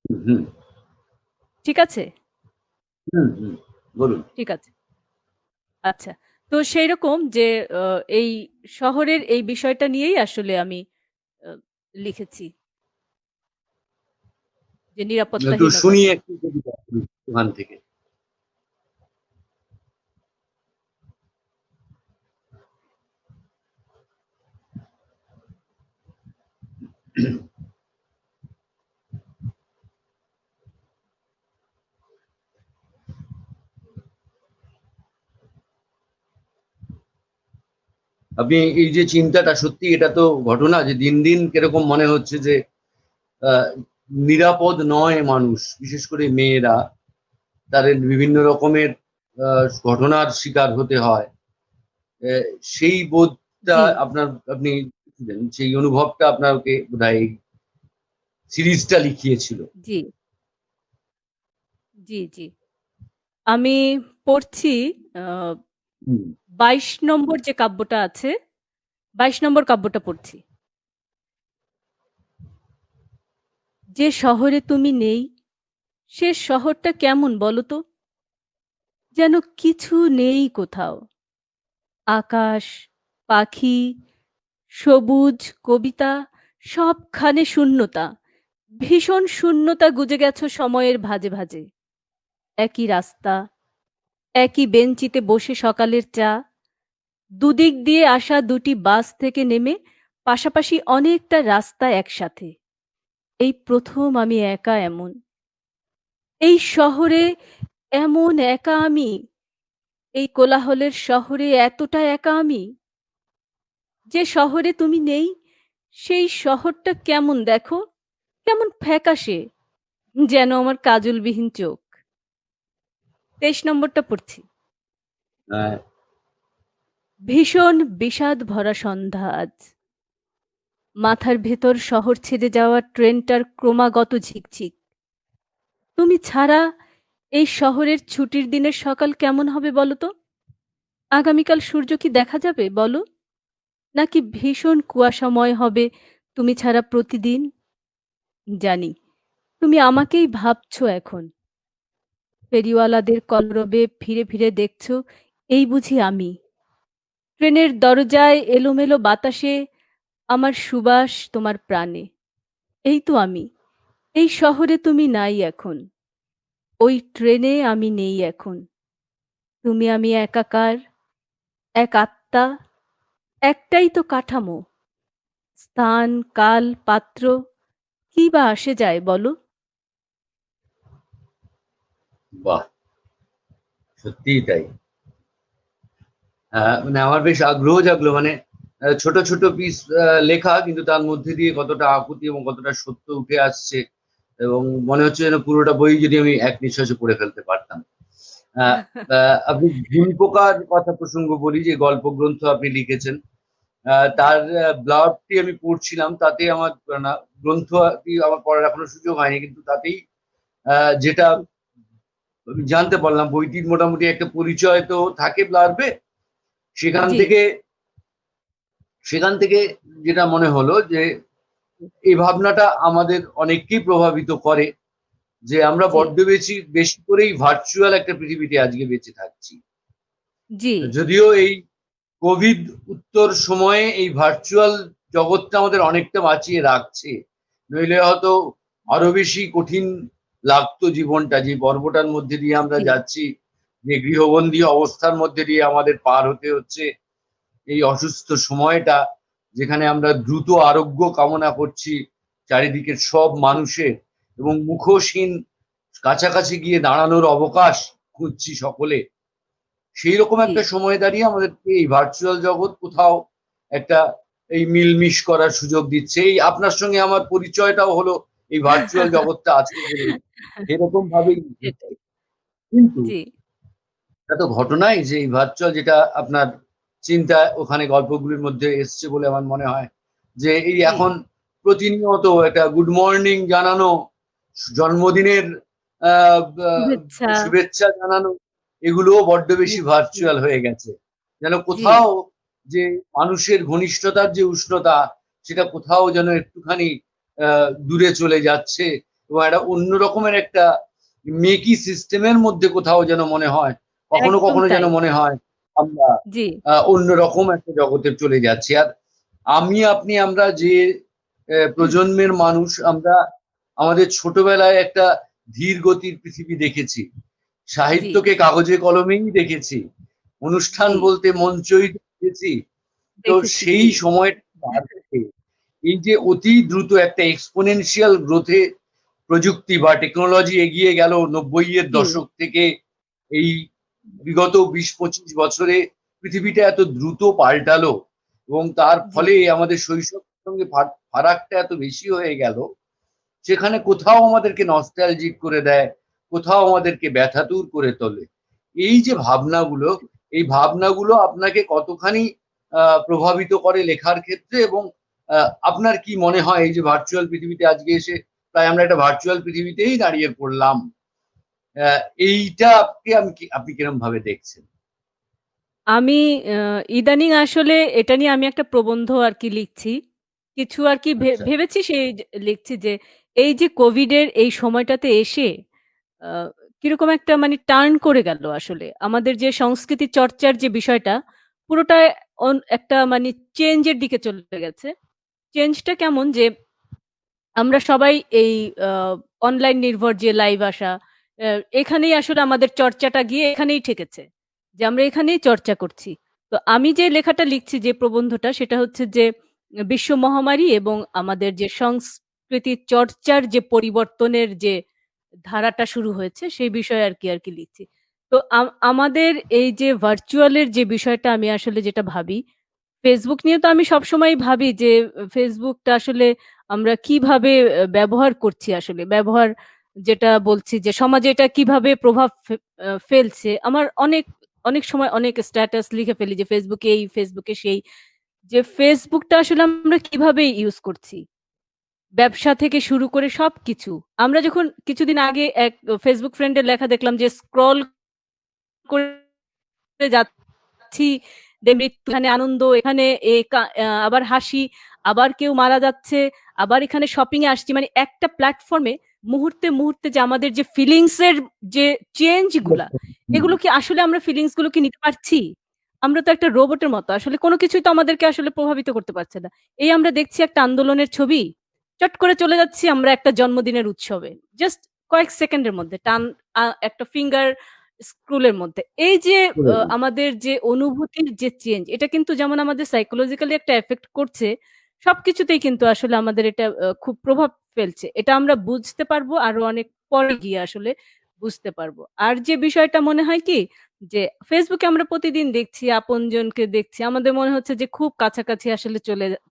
হুম হুম। ঠিক আছে? হুম, বলুন। ঠিক আছে। আচ্ছা। তো সেইরকম যে আ এই শহরের এই বিষয়টা নিয়েই আসলে আমি আ লিখেছি যে একটু শুনি নিরাপত্তাহীনতাটা। একটু কবিতা ওখান থেকে। আপনি এই যে চিন্তাটা, সত্যি এটা তো ঘটনা যে দিন দিন কিরকম মনে হচ্ছে যে আহ, নিরাপদ নয় মানুষ, বিশেষ করে মেয়েরা, তাদের বিভিন্ন রকমের ঘটনার শিকার হতে হয়। আহ, সেই বোধটা জি, আপনি সেই অনুভবটা আপনাকে বোধহয় এই সিরিজটা লিখিয়েছিল। জি, জি। আমি পড়ছি আ হুম। ২২ নম্বর যে কাব্যটা আছে, ২২ নম্বর কাব্যটা পড়ছি। যে শহরে তুমি নেই, সে শহরটা কেমন বলো তো? যেন কিছু নেই কোথাও। আকাশ, পাখি, সবুজ, কবিতা সবখানে শূন্যতা। ভীষণ শূন্যতা গুজে গেছো সময়ের ভাঁজে ভাঁজে। একই রাস্তা, একই বেঞ্চিতে বসে সকালের চা, দুদিক দিয়ে আসা দুটি বাস থেকে নেমে পাশাপাশি অনেকটা রাস্তা একসাথে। এই প্রথম আমি একা এমন। এই শহরে এমন একা আমি, এই কোলাহলের শহরে এতটা একা আমি। যে শহরে তুমি নেই, সেই শহরটা কেমন দেখো, কেমন ফ্যাকাশে, যেন আমার কাজলবিহীন চোখ। ২৩ নম্বরটা পড়ছি। আহ, ভীষণ বিষাদ ভরা সন্ধ্যা আজ। মাথার ভেতর শহর ছেড়ে যাওয়া ট্রেনটার ক্রমাগত ঝিকঝিক। তুমি ছাড়া এই শহরের ছুটির দিনের সকাল কেমন হবে বলো তো? আগামীকাল সূর্য কি দেখা যাবে বলো? নাকি ভীষণ কুয়াশাময় হবে তুমি ছাড়া প্রতিদিন? জানি তুমি আমাকেই ভাবছো এখন। ফেরিওয়ালাদের কলরবে ফিরে ফিরে দেখছো, এই বুঝি আমি। ট্রেনের দরজায় এলোমেলো বাতাসে আমার সুবাস তোমার প্রাণে। এই তো আমি। এই শহরে তুমি নাই এখন। ওই ট্রেনে আমি নেই এখন। তুমি আমি একাকার, এক আত্মা, একটাই তো কাঠামো। স্থান, কাল, পাত্র কি বা আসে যায় বলো? বাহ, সত্যিই তাই। মানে আমার বেশ আগ্রহ জাগলো, মানে ছোট ছোট পিস লেখা, কিন্তু তার মধ্যে দিয়ে কতটা আকুতি এবং কতটা সত্য উঠে আসছে, এবং মনে হচ্ছে যেন পুরোটা বই যদি আমি এক নিঃশ্বাসে পড়ে ফেলতে পারতাম। আহ, আপনি ঝিম পোকার কথা প্রসঙ্গ বলি, যে গল্প গ্রন্থ আপনি লিখেছেন, জি, তার ব্লগটি আমি পড়ছিলাম, তাতে আমার না, গ্রন্থ আমার পড়ার এখনো সুযোগ হয়নি, কিন্তু তাতেই যেটা জি, আমি জানতে পারলাম, বইটির মোটামুটি একটা পরিচয় তো থাকে ব্লার্বে। সেখান জি, থেকে সেখান থেকে যেটা মনে হলো যে এই ভাবনাটা আমাদের অনেককেই প্রভাবিত করে, যে আমরা জি, বড্ড বেশি বেশি করেই ভার্চুয়াল একটা পৃথিবীতে আজকে বেঁচে থাকছি। জি, যদিও এই কোভিড উত্তর সময়ে এই ভার্চুয়াল জগৎটা আমাদের অনেকটা বাঁচিয়ে রাখছে, নইলে হয়তো আরো বেশি কঠিন লাগতো জীবনটা, যে পর্বটার মধ্যে দিয়ে আমরা জি, যাচ্ছি, যে গৃহবন্দী অবস্থার মধ্যে দিয়ে আমাদের পার হতে হচ্ছে এই অসুস্থ সময়টা, যেখানে আমরা দ্রুত আরোগ্য কামনা করছি চারিদিকের সব মানুষের, এবং মুখোশহীন কাছাকাছি গিয়ে দাঁড়ানোর অবকাশ খুঁজছি সকলে। সেই রকম জি। একটা সময় দাঁড়িয়ে আমাদেরকে এই ভার্চুয়াল জগৎ কোথাও একটা এই মিলমিশ করার সুযোগ দিচ্ছে। এই আপনার সঙ্গে আমার পরিচয়টাও হলো এই ভার্চুয়াল জগৎটা আছে বলে, এরকম ভাবেই সেটাই। হচ্ছে। কিন্তু জি, এটা তো ঘটনাই, যে এই ভার্চুয়াল যেটা আপনার চিন্তা ওখানে গল্পগুলির মধ্যে এসছে বলে আমার মনে হয়, যে এই জি। এখন প্রতিনিয়ত একটা গুড মর্নিং জানানো, জন্মদিনের শুভেচ্ছা। শুভেচ্ছা জানানো, এগুলোও বড্ড বেশি জি, ভার্চুয়াল হয়ে গেছে। যেন জি, কোথাও যে মানুষের ঘনিষ্ঠতার যে উষ্ণতা, সেটা কোথাও যেন একটুখানি দূরে চলে যাচ্ছে, এবং একটা অন্য রকমের একটা মেকি সিস্টেমের মধ্যে কোথাও যেন মনে হয়, কখনো একদম কখনো যেন তাই। মনে হয় আমরা জি, অন্যরকম একটা জগতে চলে যাচ্ছি। আর আমি আপনি আমরা যে প্রজন্মের মানুষ, আমরা আমাদের ছোটবেলায় একটা ধীর গতির পৃথিবী দেখেছি, জি, সাহিত্যকে কাগজে কলমেই দেখেছি, অনুষ্ঠান জি, বলতে মঞ্চই দেখেছি। তো দেখেছি। সেই জি, সময়টা পার থেকে এই যে অতি দ্রুত একটা এক্সপোনেনশিয়াল গ্রোথে প্রযুক্তি বা টেকনোলজি এগিয়ে গেল ৯০-এর জি, দশক থেকে, এই বিগত ২০-২৫ বছরে পৃথিবীটা এত দ্রুত পাল্টালো, এবং তার জি, ফলে আমাদের শৈশবের সঙ্গে ফারাকটা এত বেশি হয়ে গেল, সেখানে কোথাও আমাদেরকে নস্টালজিক করে দেয়, কোথাও আমাদেরকে ব্যথাতুর করে তোলে। এই যে ভাবনাগুলো, এই ভাবনাগুলো আপনাকে কতখানি প্রভাবিত করে লেখার ক্ষেত্রে, এবং আপনার কি মনে হয় এই যে ভার্চুয়াল পৃথিবীতে আজকে এসে প্রায় আমরা একটা ভার্চুয়াল পৃথিবীতেই দাঁড়িয়ে পড়লাম, এইটা আপনি কিরম ভাবে দেখছেন? আমি আ ইদানিং আসলে এটা নিয়ে আমি একটা প্রবন্ধ আরকি লিখছি। কিছু আরকি আচ্ছা। ভেবেছি সেই লিখছি যে এই যে কোভিডের এই সময়টাতে এসে কিরকম একটা মানে টার্ন করে গেল আসলে। আমাদের যে সংস্কৃতি চর্চার যে বিষয়টা পুরোটাই একটা মানে চেঞ্জের দিকে চলে গেছে। চেঞ্জটা কেমন যে আমরা সবাই এই আ অনলাইন নির্ভর যে লাইভ আসা, অ্যা এখানেই আসলে আমাদের চর্চাটা গিয়ে এখানেই ঠেকেছে। যে আমরা এখানেই চর্চা করছি। তো আমি যে লেখাটা লিখছি যে প্রবন্ধটা সেটা হচ্ছে যে বিশ্ব মহামারী এবং আমাদের যে সংস্কৃতির চর্চার যে পরিবর্তনের যে ধারাটা শুরু হয়েছে সেই বিষয়ে আরকি লিখছি। তো আমাদের এই যে ভার্চুয়াল এর যে বিষয়টা আমি আসলে যেটা ভাবি ফেসবুক নিয়ে তো আমি সবসময়ই ভাবি যে ফেসবুকটা আসলে আমরা কিভাবে ব্যবহার করছি আসলে। ব্যবহার যেটা বলছি যে সমাজে এটা কিভাবে প্রভাব ফেলছে। আমার অনেক সময় অনেক স্ট্যাটাস লিখে ফেলি যে ফেসবুকে এই, ফেসবুকে সেই। যে ফেসবুকটা আসলে আমরা কিভাবে ইউজ করছি। ব্যবসা থেকে শুরু করে সবকিছু। আমরা যখন কিছুদিন আগে এক ফেসবুক ফ্রেন্ডের লেখা দেখলাম যে স্ক্রল করে যাচ্ছি, মৃত্যু, এখানে আনন্দ, এখানে আবার হাসি, আবার কেউ মারা যাচ্ছে, আবার এখানে শপিং এ আসছি। মানে একটা প্ল্যাটফর্মে মুহূর্তে যে আমাদের যে ফিলিংস এর যে চেঞ্জ গুলা, এগুলো কি আসলে আমরা ফিলিংস গুলো কি নিতে পারছি? আমরা তো একটা রোবটের মতো। আসলে কোনো কিছুই তো আমাদেরকে আসলে প্রভাবিত করতে পারছে না। এই আমরা দেখছি একটা আন্দোলনের ছবি, চট করে চলে যাচ্ছি আমরা একটা জন্মদিনের উৎসবে। জাস্ট কয়েক সেকেন্ডের মধ্যে একটা ফিঙ্গার স্ক্রুলের মধ্যে। এই যে আমাদের যে অনুভূতির যে চেঞ্জ, এটা কিন্তু যেমন আমাদের সাইকোলজিক্যালি একটা এফেক্ট করছে, সবকিছুতেই কিন্তু আসলে আমাদের এটা খুব প্রভাব ফেলছে। এটা আমরা বুঝতে পারবো আরো অনেক পরে গিয়ে আসলে বুঝতে পারবো। আর যে বিষয়টা মনে হয় কি যে ফেসবুকে আমরা প্রতিদিন দেখছি, আপনজনকে দেখছি। আমাদের মনে হচ্ছে যে খুব কাছাকাছি আসলে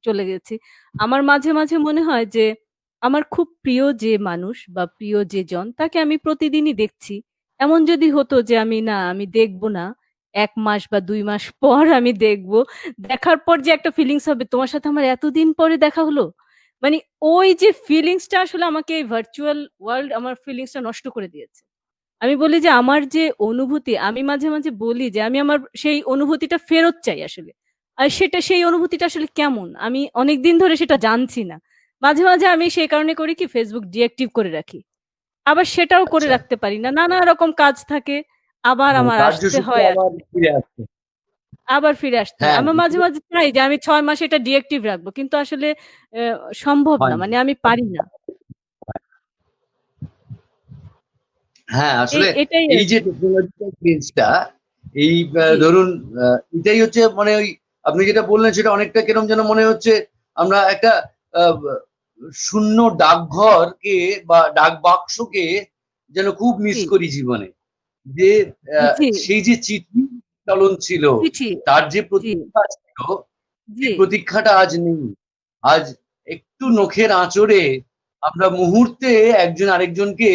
চলে গেছি। আমার মাঝে মনে হয় যে আমার খুব প্রিয় যে মানুষ বা প্রিয় যে জন তাকে আমি প্রতিদিনই দেখছি। এমন যদি হতো যে আমি দেখব না। ১ মাস বা ২ মাস পর আমি দেখব। দেখার পর যে একটা ফিলিংস হবে তোমার সাথে আমার এতদিন পরে দেখা হলো। মানে ওই যে ফিলিংসটা আসলে আমাকে এই ভার্চুয়াল ওয়ার্লড আমার ফিলিংসটা নষ্ট করে দিয়েছে। আমি বলি যে আমার যে অনুভূতি আমি মাঝে বলি যে আমি আমার সেই অনুভূতিটা ফেরত চাই আসলে। আর সেই অনুভূতিটা আসলে কেমন? আমি অনেকদিন ধরে সেটা জানছি না। মাঝে আমি সেই কারণে করি কি Facebook ডিএক্টিভ করে রাখি। আবার সেটাও করে আচ্ছা, রাখতে পারি না। নানা রকম কাজ থাকে। আবার আমার আসতে কার্যসূচি হয় আবার আসলে। ফিরে আসছে। আবার ফিরে আসতে হয়। হ্যাঁ, আমার মাঝে চাই যে আমি ৬ মাস এটা ডিএক্টিভ রাখবো। কিন্তু আসলে সম্ভব না। হয় না। মানে আমি পারি না। হ্যাঁ, আসলে এটাই এই যে আরকি। টেকনোলজিক্যাল চেঞ্জটা এই জি, ধরুন এটাই হচ্ছে মানে ওই আপনি যেটা বললেন সেটা অনেকটা কিরকম যেন মনে হচ্ছে আমরা একটা আহ, শূন্য ডাকঘরকে বা ডাক বাক্সকে যেন খুব মিস জি, করি জীবনে। যে জি, সেই যে চিঠি চলন ছিল, চিঠি। তার যে জি, প্রতীক্ষা ছিল, জি, সেই প্রতীক্ষাটা আজ নেই। আজ একটু নখের আঁচড়ে আমরা মুহূর্তে একজন আরেকজনকে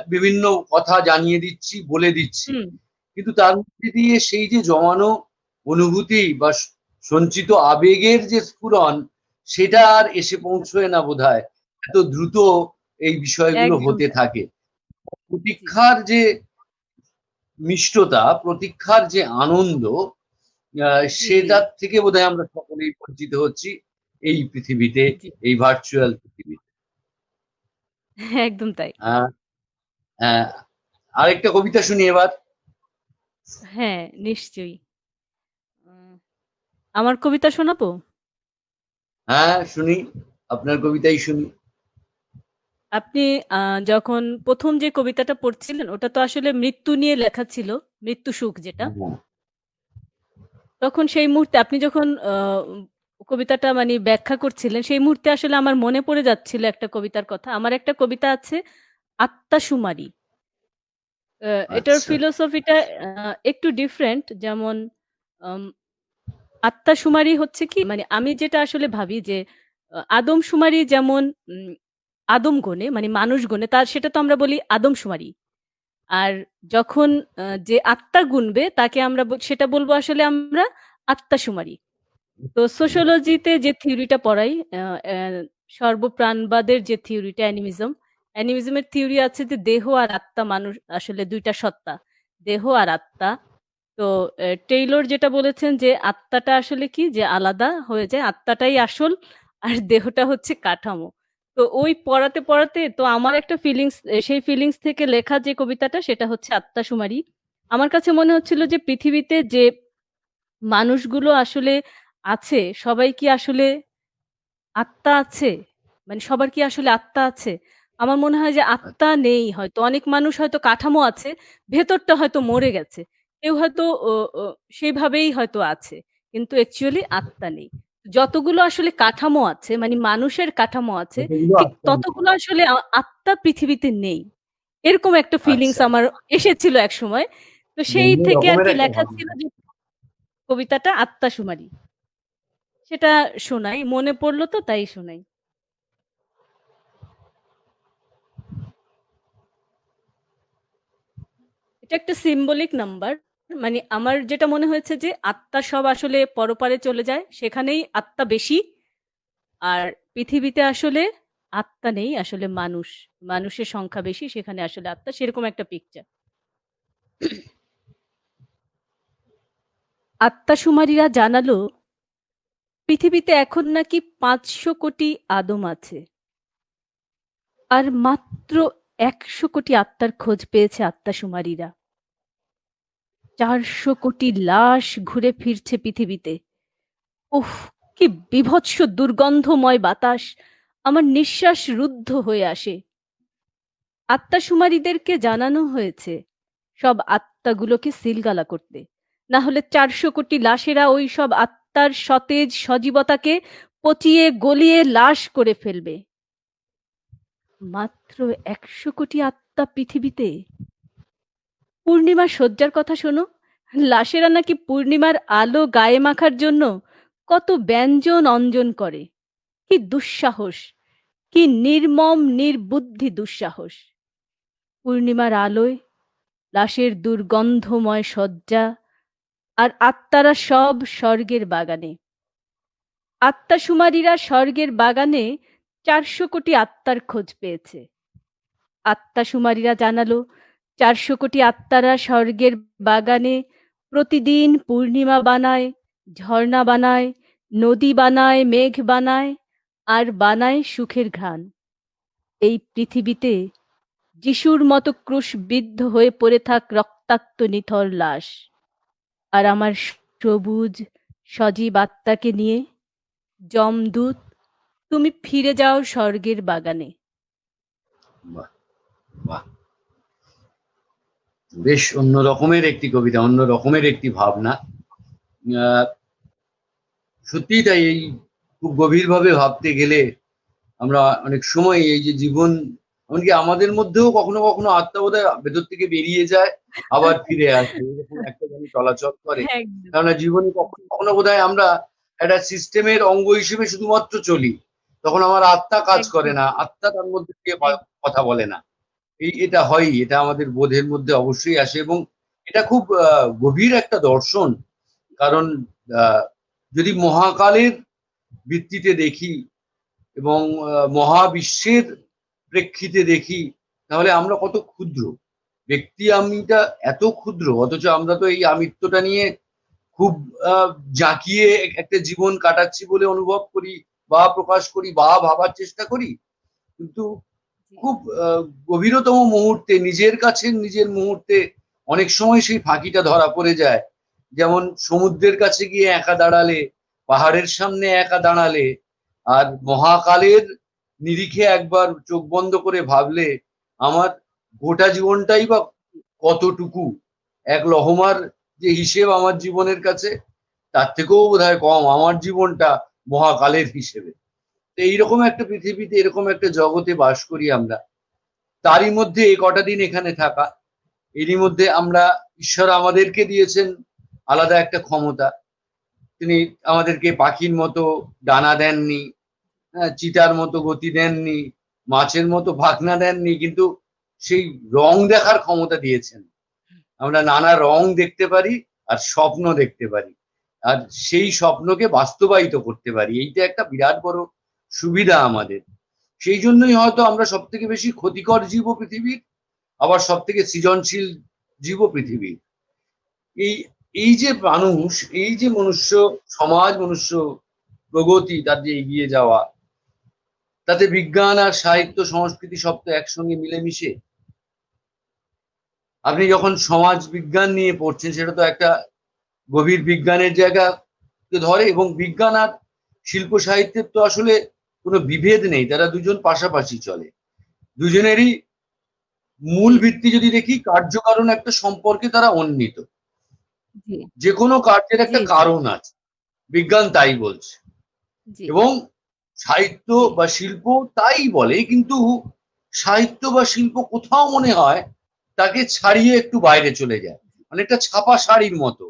বিভিন্ন কথা জানিয়ে দিচ্ছি, বলে দিচ্ছি। হুম, কিন্তু তার মধ্যে দিয়ে সেই যে জমানো অনুভূতি বা সঞ্চিত আবেগের যে স্ফুরণ, সেটা আর এসে পৌঁছয় না বোধহয়। এত দ্রুত এই বিষয়গুলো একদম হতে তাই। থাকে। জি, প্রতীক্ষার যে মিষ্টতা, প্রতীক্ষার যে আনন্দ, জি, সেটার থেকে বোধহয় আমরা সকলেই বঞ্চিত হচ্ছি এই পৃথিবীতে, জি। এই ভার্চুয়াল পৃথিবীতে। একদম তাই। আহ, আহ, আরেকটা কবিতা শুনি এবার। হ্যাঁ, নিশ্চয়ই। উম আমার কবিতা শোনাবো? হ্যাঁ, শুনি, আপনার কবিতাই শুনি। আপনি আ যখন ১ম যে কবিতাটা পড়ছিলেন ওটা তো আসলে মৃত্যু নিয়ে লেখা ছিল। মৃত্যু সুখ যেটা। হ্যাঁ, তখন সেই মুহূর্তে আপনি যখন কবিতাটা মানে ব্যাখ্যা করছিলেন সেই মুহূর্তে আসলে আমার মনে পড়ে যাচ্ছিল একটা কবিতার কথা। আমার একটা কবিতা আছে 'আত্মাশুমারি'। এটার আচ্ছা, ফিলোসফিটা আ একটু ডিফারেন্ট যেমন আম আত্মাশুমারি হচ্ছে কি মানে আমি যেটা আসলে ভাবি যে আদমশুমারি যেমন উম আদম গণে মানে মানুষ গণে তার সেটা তো আমরা বলি আদমশুমারি। আর যখন যে আত্মা গুনবে তাকে আমরা সেটা বলব আসলে আমরা আত্মাশুমারি। তো সোশিওলজিতে যে থিওরিটা পড়াই আ অ্যা সর্বপ্রাণবাদের যে থিওরিটা অ্যানিমিজমের থিওরি আছে যে দেহ আর আত্মা মানুষ আসলে ২ টা সত্তা। দেহ আর আত্মা। তো টেইলর যেটা বলেছেন যে আত্মাটা আসলে কি যে আলাদা হয়ে যায়। আত্মাটাই আসল আর দেহটা হচ্ছে কাঠামো। তো ওই পড়াতে পড়াতে তো আমার একটা ফিলিংস, সেই ফিলিংস থেকে লেখা যে কবিতাটা সেটা হচ্ছে আত্মাশুমারি। আমার কাছে মনে হচ্ছিল যে পৃথিবীতে যে মানুষগুলো আসলে আছে, সবাই কি আসলে আত্মা আছে? মানে সবার কি আসলে আত্মা আছে? আমার মনে হয় যে আত্মা নেই হয়তো। অনেক মানুষ হয়তো কাঠামো আছে, ভেতরটা হয়তো মরে গেছে। কেউ হয়তো ও ও সেইভাবেই হয়তো আছে। কিন্তু অ্যাকচুয়ালি আত্মা নেই। যতগুলো আসলে কাঠামো আছে, মানে মানুষের কাঠামো আছে, কতগুলো ঠিক আত্মা নেই। ততগুলো আসলে আত্মা পৃথিবীতে নেই। এরকম একটা ফিলিংস আচ্ছা, আমার এসেছিল একসময়। তো সেই অন্য থেকে রকমের আরকি একটা লেখা ছিল ভাবনা। যে কবিতাটা আত্মাশুমারি। সেটা শোনাই। মনে পড়ল তো তাই শোনাই। এটা একটা সিম্বলিক নাম্বার। মানে আমার যেটা মনে হয়েছে যে আত্মা সব আসলে পরপারে চলে যায়, সেখানেই আত্মা বেশি। আর পৃথিবীতে আসলে আত্মা নেই, আসলে মানুষ, মানুষের সংখ্যা বেশি, সেখানে আসলে আত্মা, সেরকম একটা পিকচার। আত্মাশুমারিরা জানালো পৃথিবীতে এখন নাকি 500 কোটি আদম আছে, আর মাত্র 100 কোটি আত্মার খোঁজ পেয়েছে আত্মাশুমারিরা। 400 কোটি লাশ ঘুরে ফিরছে পৃথিবীতে। উফ, কি বীভৎস দুর্গন্ধময় বাতাস! আমার নিঃশ্বাস রুদ্ধ হয়ে আসে। আত্মাশুমারিদেরকে জানানো হয়েছে সব আত্মাগুলোকে সিলগালা করতে, না হলে 400 কোটি লাশেরা ওই সব আত্মার সতেজ সজীবতাকে পচিয়ে গলিয়ে লাশ করে ফেলবে। মাত্র 100 কোটি আত্মা পৃথিবীতে! পূর্ণিমার শয্যার কথা শোনো, লাশেরা নাকি পূর্ণিমার আলো গায়ে মাখার জন্য কত ব্যঞ্জন অঞ্জন করে। কি দুঃসাহস! কি নির্মম নির্বুদ্ধি দুঃসাহস! পূর্ণিমার আলোয় লাশের দুর্গন্ধময় শয্যা, আর আত্মারা সব স্বর্গের বাগানে। আত্মাশুমারিরা স্বর্গের বাগানে 400 কোটি আত্মার খোঁজ পেয়েছে। আত্মাশুমারিরা জানালো 400 কোটি আত্মারা স্বর্গের বাগানে প্রতিদিন পূর্ণিমা বানায়, ঝর্ণা বানায়, নদী বানায়, মেঘ বানায়, আর বানায় সুখের ঘ্রাণ। এই পৃথিবীতে যিশুর মতো ক্রুশবিদ্ধ হয়ে পড়ে থাক রক্তাক্ত নিথর লাশ। আর আমার সবুজ সজীব আত্মাকে নিয়ে, যমদূত, তুমি ফিরে যাও স্বর্গের বাগানে। বাহ, বাহ, বেশ অন্য রকমের একটি কবিতা, অন্য রকমের একটি ভাবনা। আহ, সত্যিই তাই। এই খুব গভীরভাবে ভাবতে গেলে আমরা অনেক সময় এই যে জীবন, এমনকি আমাদের মধ্যেও কখনো কখনো আত্মা বোধহয় ভেতর থেকে বেরিয়ে যায়, আবার ফিরে আসে, এরকম একটা যেন চলাচল করে। একদম, কেননা জীবনে কখনো কখনো বোধহয় আমরা একটা সিস্টেমের অঙ্গ হিসেবে শুধুমাত্র চলি, তখন আমার আত্মা কাজ করে একদম, না, আত্মা তার মধ্যে দিয়ে এক কথা বলে না। এটা হয়ই, এটা আমাদের বোধের মধ্যে অবশ্যই আসে, এবং এটা খুব গভীর একটা দর্শন। কারণ আহ, যদি মহাকালের ভিত্তিতে দেখি এবং মহাবিশ্বের প্রেক্ষিতে দেখি, তাহলে আমরা কত ক্ষুদ্র ব্যক্তি। আমিটা এত ক্ষুদ্র, অথচ আমরা তো এই আমিত্বটা নিয়ে খুব জাঁকিয়ে একটা জীবন কাটাচ্ছি বলে অনুভব করি, বা প্রকাশ করি, বা ভাবার চেষ্টা করি। কিন্তু জি, খুব গভীরতম মুহূর্তে, নিজের কাছে নিজের মুহূর্তে অনেক সময় সেই ফাঁকিটা ধরা পড়ে যায়। যেমন সমুদ্রের কাছে গিয়ে একা দাঁড়ালে, পাহাড়ের সামনে একা দাঁড়ালে, আর মহাকালের নিরিখে একবার চোখ বন্ধ করে ভাবলে আমার গোটা জীবনটাই বা কতটুকু, এক লহমার যে হিসেব আমার জীবনের কাছে, তার থেকেও বোধহয় কম আমার জীবনটা মহাকালের হিসেবে। তো এইরকম একটা পৃথিবীতে, এরকম একটা জগতে বাস করি আমরা। তারই মধ্যে এই কটা দিন এখানে থাকা, এরই মধ্যে আমরা, ঈশ্বর আমাদেরকে দিয়েছেন আলাদা একটা ক্ষমতা। তিনি আমাদেরকে পাখির মতো ডানা দেননি, হ্যাঁ, চিতার মতো গতি দেননি, মাছের মতো ভাগনা দেননি, কিন্তু সেই রং দেখার ক্ষমতা দিয়েছেন। আমরা নানা রং দেখতে পারি, আর স্বপ্ন দেখতে পারি, আর সেই স্বপ্নকে বাস্তবায়িত করতে পারি। এইটা একটা বিরাট বড় সুবিধা আমাদের। সেই জন্যই হয়তো আমরা সব থেকে বেশি ক্ষতিকর জীব পৃথিবীর, আবার সব থেকে সৃজনশীল জীব পৃথিবীর। এই এই যে জি, মানুষ, এই যে মনুষ্য সমাজ, মনুষ্য প্রগতি, তার যে এগিয়ে যাওয়া, তাতে বিজ্ঞান আর সাহিত্য সংস্কৃতি সব তো একসঙ্গে মিলেমিশে। আপনি যখন সমাজ বিজ্ঞান নিয়ে পড়ছেন সেটা তো একটা গভীর বিজ্ঞানের জায়গাকে ধরে, এবং বিজ্ঞান আর শিল্প সাহিত্যের তো আসলে কোনো বিভেদ নেই, তারা দুজন পাশাপাশি চলে। দুজনেরই মূল জি ভিত্তি যদি দেখি, কার্যকারণ একটা সম্পর্কে তারা অন্বিত। জি যে কোনো কার্যের জি একটা জি কারণ আছে, বিজ্ঞান তাই বলছে, জি এবং সাহিত্য জি বা শিল্প তাই বলে। কিন্তু সাহিত্য বা শিল্প কোথাও মনে হয় তাকে ছাড়িয়ে একটু বাইরে চলে যায়, মানে একটা ছাপা শাড়ির মতো।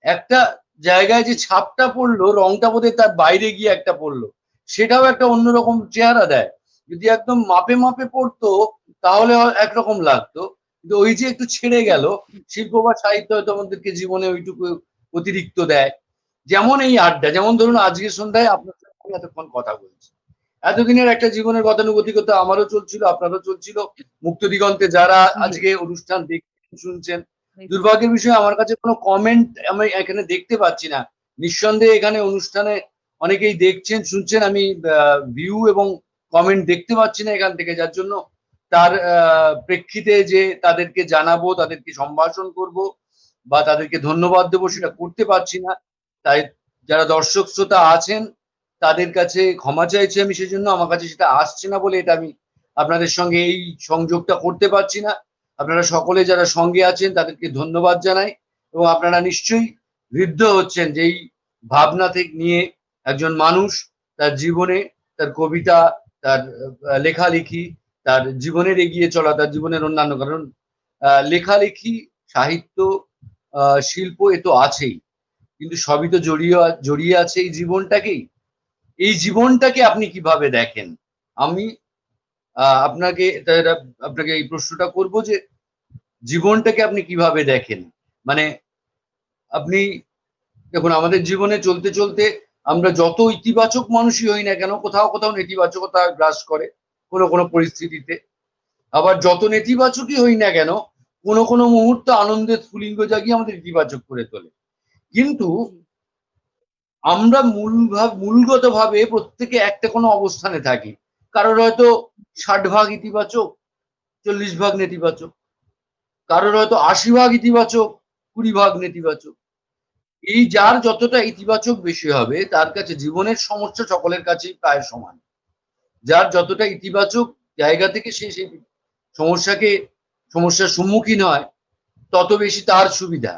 একটা জায়গায় যে ছাপটা পড়লো, রংটা বোধহয় তার বাইরে গিয়ে একটা পড়লো, সেটাও একটা অন্যরকম চেহারা দেয়। যদি একদম মাপে মাপে পড়তো তাহলে একরকম লাগতো, কিন্তু ওই যে একটু ছেড়ে গেল, শিল্প বা সাহিত্য হয়তো আমাদেরকে জীবনে ওইটুকু অতিরিক্ত দেয়। যেমন এই আড্ডা, যেমন জি ধরুন আজকের সন্ধ্যায় আপনার সাথে আমি এতক্ষণ কথা বলছি, এতদিনের একটা জীবনের গতানুগতিকতা আমারও চলছিল, আপনারও চলছিল। মুক্ত দিগন্তে যারা জি আজকে অনুষ্ঠান দেখছেন শুনছেন, হয়েছে। দুর্ভাগ্যের বিষয় আমার কাছে কোনো কমেন্ট আমি এখানে দেখতে পাচ্ছি না। নিঃসন্দেহে এখানে অনুষ্ঠানে অনেকেই দেখছেন শুনছেন, আমি ভিউ এবং কমেন্ট দেখতে পাচ্ছি না এখান থেকে, যার জন্য তার প্রেক্ষিতে যে তাদেরকে জানাবো, তাদেরকে সম্ভাষণ করব বা তাদেরকে ধন্যবাদ দেবো, সেটা করতে পারছি না। তাই যারা দর্শক শ্রোতা আছেন তাদের কাছে ক্ষমা চাইছি আমি, সেজন্য আমার কাছে সেটা আসছে না বলে এটা আমি আপনাদের সঙ্গে এই সংযোগটা করতে পারছি না। আপনারা সকলে যারা সঙ্গে আছেন তাদেরকে ধন্যবাদ জানাই, এবং আপনারা নিশ্চয়ই ঋদ্ধ হচ্ছেন যে এই ভাবনা থেকে নিয়ে একজন মানুষ তার জীবনে, তার কবিতা, তার লেখালেখি, তার জীবনের এগিয়ে চলা, তার জীবনের অন্যান্য, কারণ লেখালেখি, সাহিত্য, শিল্প এ তো আছেই, কিন্তু সবই তো জড়িয়ে আছে এই জীবনটাকেই। এই জীবনটাকে আপনি কিভাবে দেখেন? আমি আপনাকে আপনাকে এই প্রশ্নটা করব যে জীবনটাকে আপনি কিভাবে দেখেন? মানে আপনি দেখুন, আমাদের জীবনে চলতে চলতে আমরা যত ইতিবাচক মানুষই হই না কেন, কোথাও কোথাও নেতিবাচকতা গ্রাস করে কোনো কোনো পরিস্থিতিতে। আবার যত নেতিবাচকই হই না কেন, কোনো কোনো মুহূর্ত আনন্দের স্ফুলিঙ্গ জাগিয়ে আমাদের ইতিবাচক করে তোলে। কিন্তু জি আমরা মূলগত ভাবে প্রত্যেকে একটা কোনো অবস্থানে থাকি। কারোর হয়তো 60 ভাগ ইতিবাচক, 40 ভাগ নেতিবাচক, কারোর হয়তো 80 ভাগ ইতিবাচক, 20 ভাগ নেতিবাচক। এই যার যতটা ইতিবাচক বেশি হবে তার কাছে জীবনের সমস্যা সকলের কাছেই প্রায় সমান। যার যতটা ইতিবাচক জায়গা থেকে সে সেই সমস্যাকে সমস্যার সম্মুখীন হয়, তত বেশি তার সুবিধা,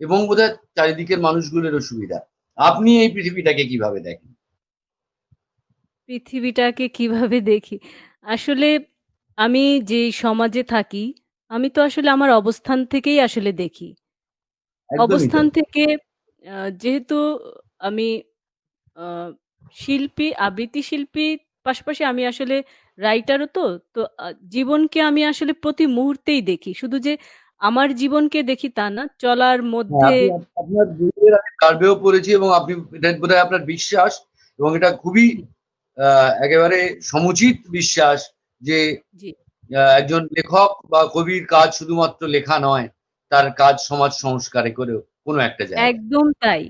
এবং বোধহয় চারিদিকের মানুষগুলোরও সুবিধা। আপনি এই পৃথিবীটাকে কিভাবে দেখেন? পৃথিবীটাকে কিভাবে দেখি? আসলে আমি যেই সমাজে থাকি, আমি তো আসলে আমার অবস্থান থেকেই আসলে দেখি। একদমই অবস্থান তাই। থেকে যেহেতু আমি আ শিল্পী, আবৃত্তি শিল্পীর পাশাপাশি আমি আসলে রাইটারও তো। তো জীবনকে আমি আসলে প্রতি মুহূর্তেই দেখি। শুধু যে আমার জীবনকে দেখি তা না। চলার হ্যাঁ, মধ্যে আপনার বইয়ের আমি সার্ভেও পড়েছি, এবং আপনি এটা বোধহয় আপনার বিশ্বাস, এবং এটা খুবই জি, একেবারে সমুচিত বিশ্বাস যে জি। একজন লেখক বা কবির কাজ শুধুমাত্র লেখা নয়, তার কাজ সমাজ সংস্কারে করেও কোনো একটা জায়গায়। একদম তাই।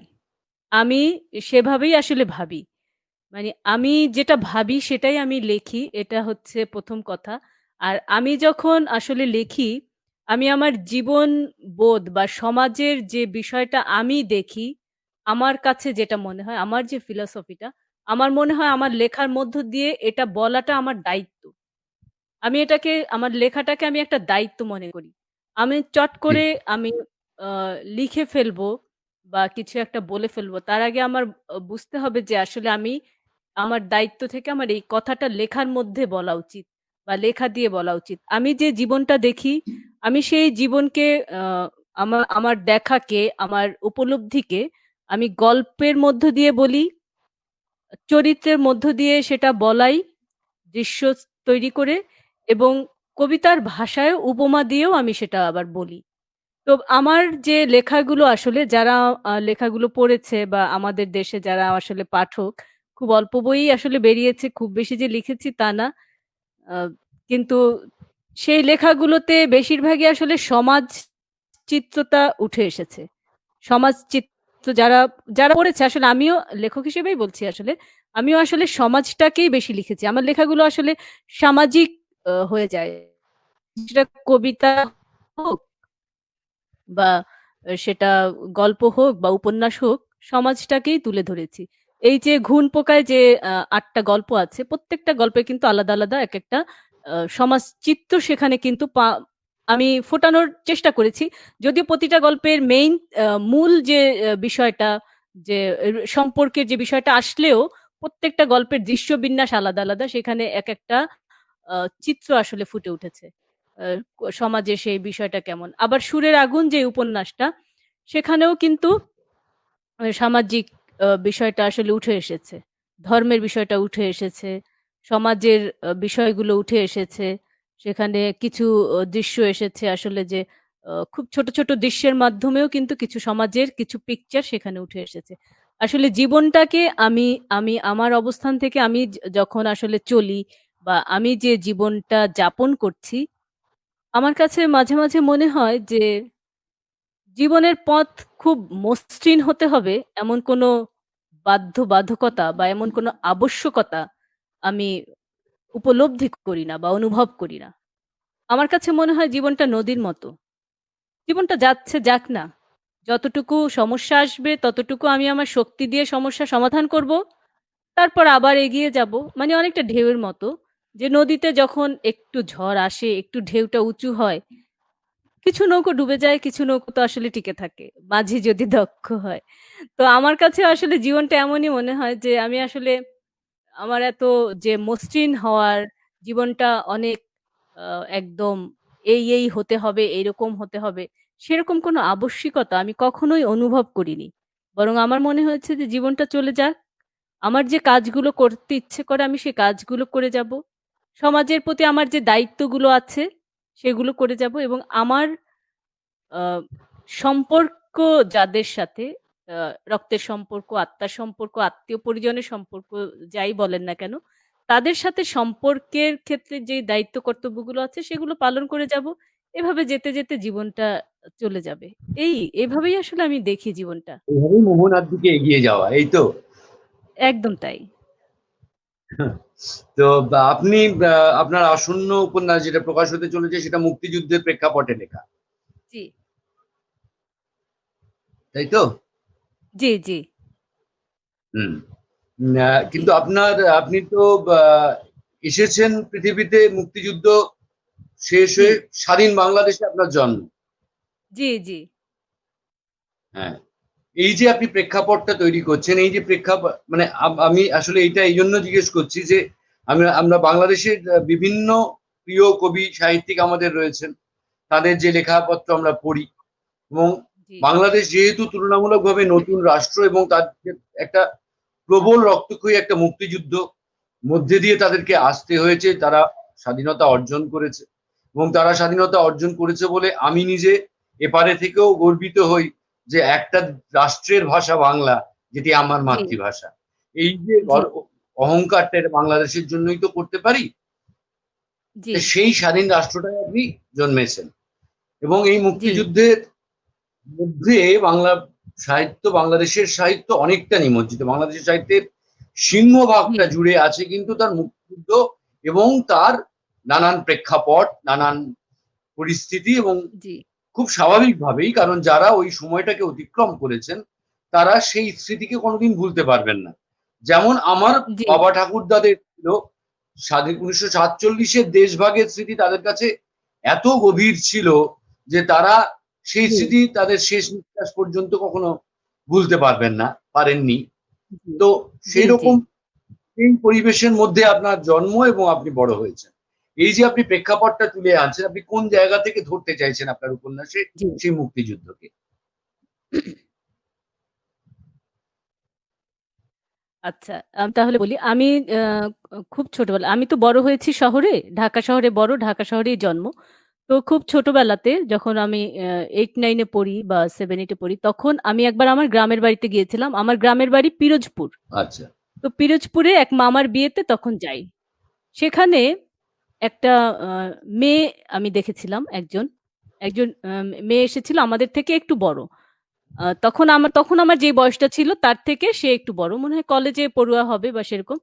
আমি সেভাবেই আসলে ভাবি। মানে আমি যেটা ভাবি সেটাই আমি লেখি। এটা হচ্ছে ১ম কথা। আর আমি যখন আসলে লেখি, আমি আমার জীবন বোধ বা সমাজের যে বিষয়টা আমি দেখি, আমার কাছে যেটা মনে হয়, আমার যে ফিলসফিটা, আমার মনে হয় আমার লেখার মধ্য দিয়ে এটা বলাটা আমার দায়িত্ব। আমি এটাকে আমার লেখাটাকে আমি একটা দায়িত্ব মনে করি। আমি চট ঠিক। করে আমি আ লিখে ফেলবো বা কিছু একটা বলে ফেলবো। তার আগে আমার বুঝতে হবে যে আসলে আমি আমার দায়িত্ব থেকে আমার এই কথাটা লেখার মধ্যে বলা উচিত বা লেখা দিয়ে বলা উচিত। আমি যে জীবনটা দেখি, আমি সেই জীবনকে আ আমার দেখাকে, আমার উপলব্ধিকে আমি গল্পের মধ্য দিয়ে বলি, চরিত্রের মধ্য দিয়ে সেটা বলাই, দৃশ্য তৈরি করে এবং কবিতার ভাষায় উপমা দিয়েও আমি সেটা আবার বলি। তো আমার যে লেখাগুলো আসলে যারা লেখাগুলো পড়েছে বা আমাদের দেশে যারা আসলে পাঠক, খুব অল্প বইই আসলে বেরিয়েছে। খুব বেশি যে লিখেছি তা না। আ কিন্তু সেই লেখাগুলোতে বেশিরভাগই আসলে সমাজ চিত্রতা উঠে এসেছে। সমাজ চিত্র যারা পড়েছে আসলে আমিও লেখক হিসেবেই বলছি আসলে। আমিও আসলে সমাজটাকেই বেশি লিখেছি। আমার লেখাগুলো আসলে সামাজিক হয়ে যায়। সেটা কবিতা হোক বা সেটা গল্প হোক বা উপন্যাস হোক, সমাজটাকেই তুলে ধরেছি। এই যে 'ঘুণ পোকায়' যে ৮ টা গল্প আছে, প্রত্যেকটা গল্পে কিন্তু আলাদা, আলাদা একেকটা সমাজ চিত্র সেখানে কিন্তু আমি ফোটানোর চেষ্টা করেছি। যদিও প্রতিটা গল্পের মূল যে বিষয়টা যে সম্পর্কের যে বিষয়টা আসলেও প্রত্যেকটা গল্পের দৃশ্যবিন্যাস আলাদা, আলাদা। সেখানে একেকটা চিত্র আসলে ফুটে উঠেছে। আ সমাজে সেই বিষয়টা কেমন। আবার 'সুরের আগুন' যে উপন্যাসটা, সেখানেও কিন্তু সামাজিক বিষয়টা আসলে উঠে এসেছে। ধর্মের বিষয়টা উঠে এসেছে। সমাজের বিষয়গুলো উঠে এসেছে। সেখানে কিছু দৃশ্য এসেছে আসলে যে খুব ছোট, ছোট দৃশ্যের মাধ্যমেও কিন্তু কিছু সমাজের কিছু পিকচার সেখানে উঠে এসেছে। আসলে জীবনটাকে আমি আমি আমার অবস্থান থেকে আমি যখন আসলে চলি বা আমি যে জীবনটা যাপন করছি, আমার কাছে মাঝে, মাঝে মনে হয় যে জীবনের পথ খুব মসৃণ হতে হবে এমন কোনো বাধ্যবাধকতা বা এমন কোনো আবশ্যকতা আমি উপলব্ধি করি না বা অনুভব করি না। আমার কাছে মনে হয় জীবনটা নদীর মতো। জীবনটা যাচ্ছে যাক না। যতটুকু সমস্যা আসবে ততটুকু আমি আমার শক্তি দিয়ে সমস্যার সমাধান করব। তারপর আবার এগিয়ে যাব। মানে অনেকটা ঢেউয়ের মতো। যে নদীতে যখন একটু ঝড় আসে, একটু ঢেউটা উঁচু হয়, কিছু নৌকো ডুবে যায়, কিছু নৌকো তো আসলে টিকে থাকে। মাঝি যদি দক্ষ হয়। তো আমার কাছে আসলে জীবনটা এমনই মনে হয় যে আমি আসলে আমার এত যে মসৃণ হওয়ার, জীবনটা অনেক আ একদম এই হতে হবে, এইরকম হতে হবে, সেরকম কোনো আবশ্যিকতা আমি কখনোই অনুভব করিনি। বরং আমার মনে হয়েছে যে জীবনটা চলে যাক। আমার যে কাজগুলো করতে ইচ্ছে করে আমি সে কাজগুলো করে যাব। সমাজের প্রতি আমার যে দায়িত্বগুলো আছে সেগুলো করে যাব এবং আমার আ সম্পর্ক যাদের সাথে আ রক্তের সম্পর্ক, আত্মার সম্পর্ক, আত্মীয়-পরিজনের সম্পর্ক যাই বলেন না কেন, তাদের সাথে সম্পর্কের ক্ষেত্রে যে দায়িত্ব কর্তব্যগুলো আছে সেগুলো পালন করে যাব। এভাবে যেতে, যেতে জীবনটা চলে যাবে। এভাবেই আসলে আমি দেখি জীবনটা। এইভাবেই মোহনার দিকে এগিয়ে যাওয়া, এই তো? একদম তাই। তো আপনি আপনার আসন্ন উপন্যাস যেটা প্রকাশ হতে চলেছে সেটা মুক্তিযুদ্ধের প্রেক্ষাপটে লেখা, জি, তাই তো? জি, জি, হুম। জি, কিন্তু আপনি তো আহ, এসেছেন পৃথিবীতে মুক্তিযুদ্ধ শেষ জি, হয়ে স্বাধীন বাংলাদেশে আপনার জন্ম। জি, জি, হ্যাঁ, এই যে আপনি প্রেক্ষাপটটা তৈরি করছেন, এই যে প্রেক্ষাপট মানে আমি আসলে এইটা এই জন্য জিজ্ঞেস করছি যে আমরা বাংলাদেশের বিভিন্ন প্রিয় কবি সাহিত্যিক আমাদের রয়েছেন, তাদের যে লেখাপত্র আমরা পড়ি, এবং জি, বাংলাদেশ যেহেতু তুলনামূলকভাবে নতুন রাষ্ট্র এবং তার যে একটা প্রবল রক্তক্ষয়ী একটা মুক্তিযুদ্ধ মধ্যে দিয়ে তাদেরকে জি, আসতে হয়েছে, তারা স্বাধীনতা অর্জন করেছে, এবং তারা স্বাধীনতা অর্জন করেছে বলে আমি নিজে এপারে থেকেও গর্বিত হই যে একটা রাষ্ট্রের ভাষা বাংলা, যেটি আমার জি, মাতৃভাষা। এই যে জি, অহংকারটা, এটা বাংলাদেশের জন্যই তো করতে পারি। জি, যে সেই স্বাধীন রাষ্ট্রটায় আপনি জন্মেছেন, এবং এই জি, মুক্তিযুদ্ধের মধ্যে বাংলা সাহিত্য, বাংলাদেশের সাহিত্য অনেকটা নিমজ্জিত। বাংলাদেশের সাহিত্যের জি, সিংহভাগটা জুড়ে আছে কিন্তু তার মুক্তিযুদ্ধ এবং তার নানান প্রেক্ষাপট, নানান পরিস্থিতি, এবং জি, খুব স্বাভাবিকভাবেই, কারণ যারা ওই সময়টাকে অতিক্রম করেছেন তারা সেই স্মৃতিকে কোনোদিন ভুলতে পারবেন না। যেমন আমার জি, বাবা ঠাকুরদাদের ছিল স্বাধীন 1947-এর দেশভাগের স্মৃতি তাদের কাছে এত গভীর ছিল যে তারা সেই জি, স্মৃতি তাদের শেষ নিঃশ্বাস পর্যন্ত কখনো ভুলতে পারবেন না, পারেননি। জি, তো জি, সেই জি, রকম এই পরিবেশের মধ্যে আপনার জন্ম এবং আপনি বড় হয়েছেন। এই যে আপনি প্রেক্ষাপটটা তুলে আনছেন, আপনি কোন জায়গা থেকে ধরতে চাইছেন আপনার উপন্যাসে জি। সেই মুক্তিযুদ্ধকে? আচ্ছা, আমি তাহলে বলি। আমি আ খুব ছোটবেলা আমি তো বড় হয়েছি শহরে। ঢাকা শহরে বড়, ঢাকা শহরেই জন্ম। তো খুব ছোটবেলাতে যখন আমি 8-9 এ পড়ি বা 7-8 এ পড়ি, তখন আমি একবার আমার গ্রামের বাড়িতে গিয়েছিলাম। আমার গ্রামের বাড়ি পিরোজপুর। আচ্ছা। তো পিরোজপুরে এক মামার বিয়েতে তখন যাই। সেখানে একটা আ মেয়ে আমি দেখেছিলাম একজন। একজন মেয়ে এসেছিল আমাদের থেকে একটু বড়। তখন আমার যে বয়সটা ছিল তার থেকে সে একটু বড়, মনে হয় কলেজে পড়ুয়া হবে বা সেরকম।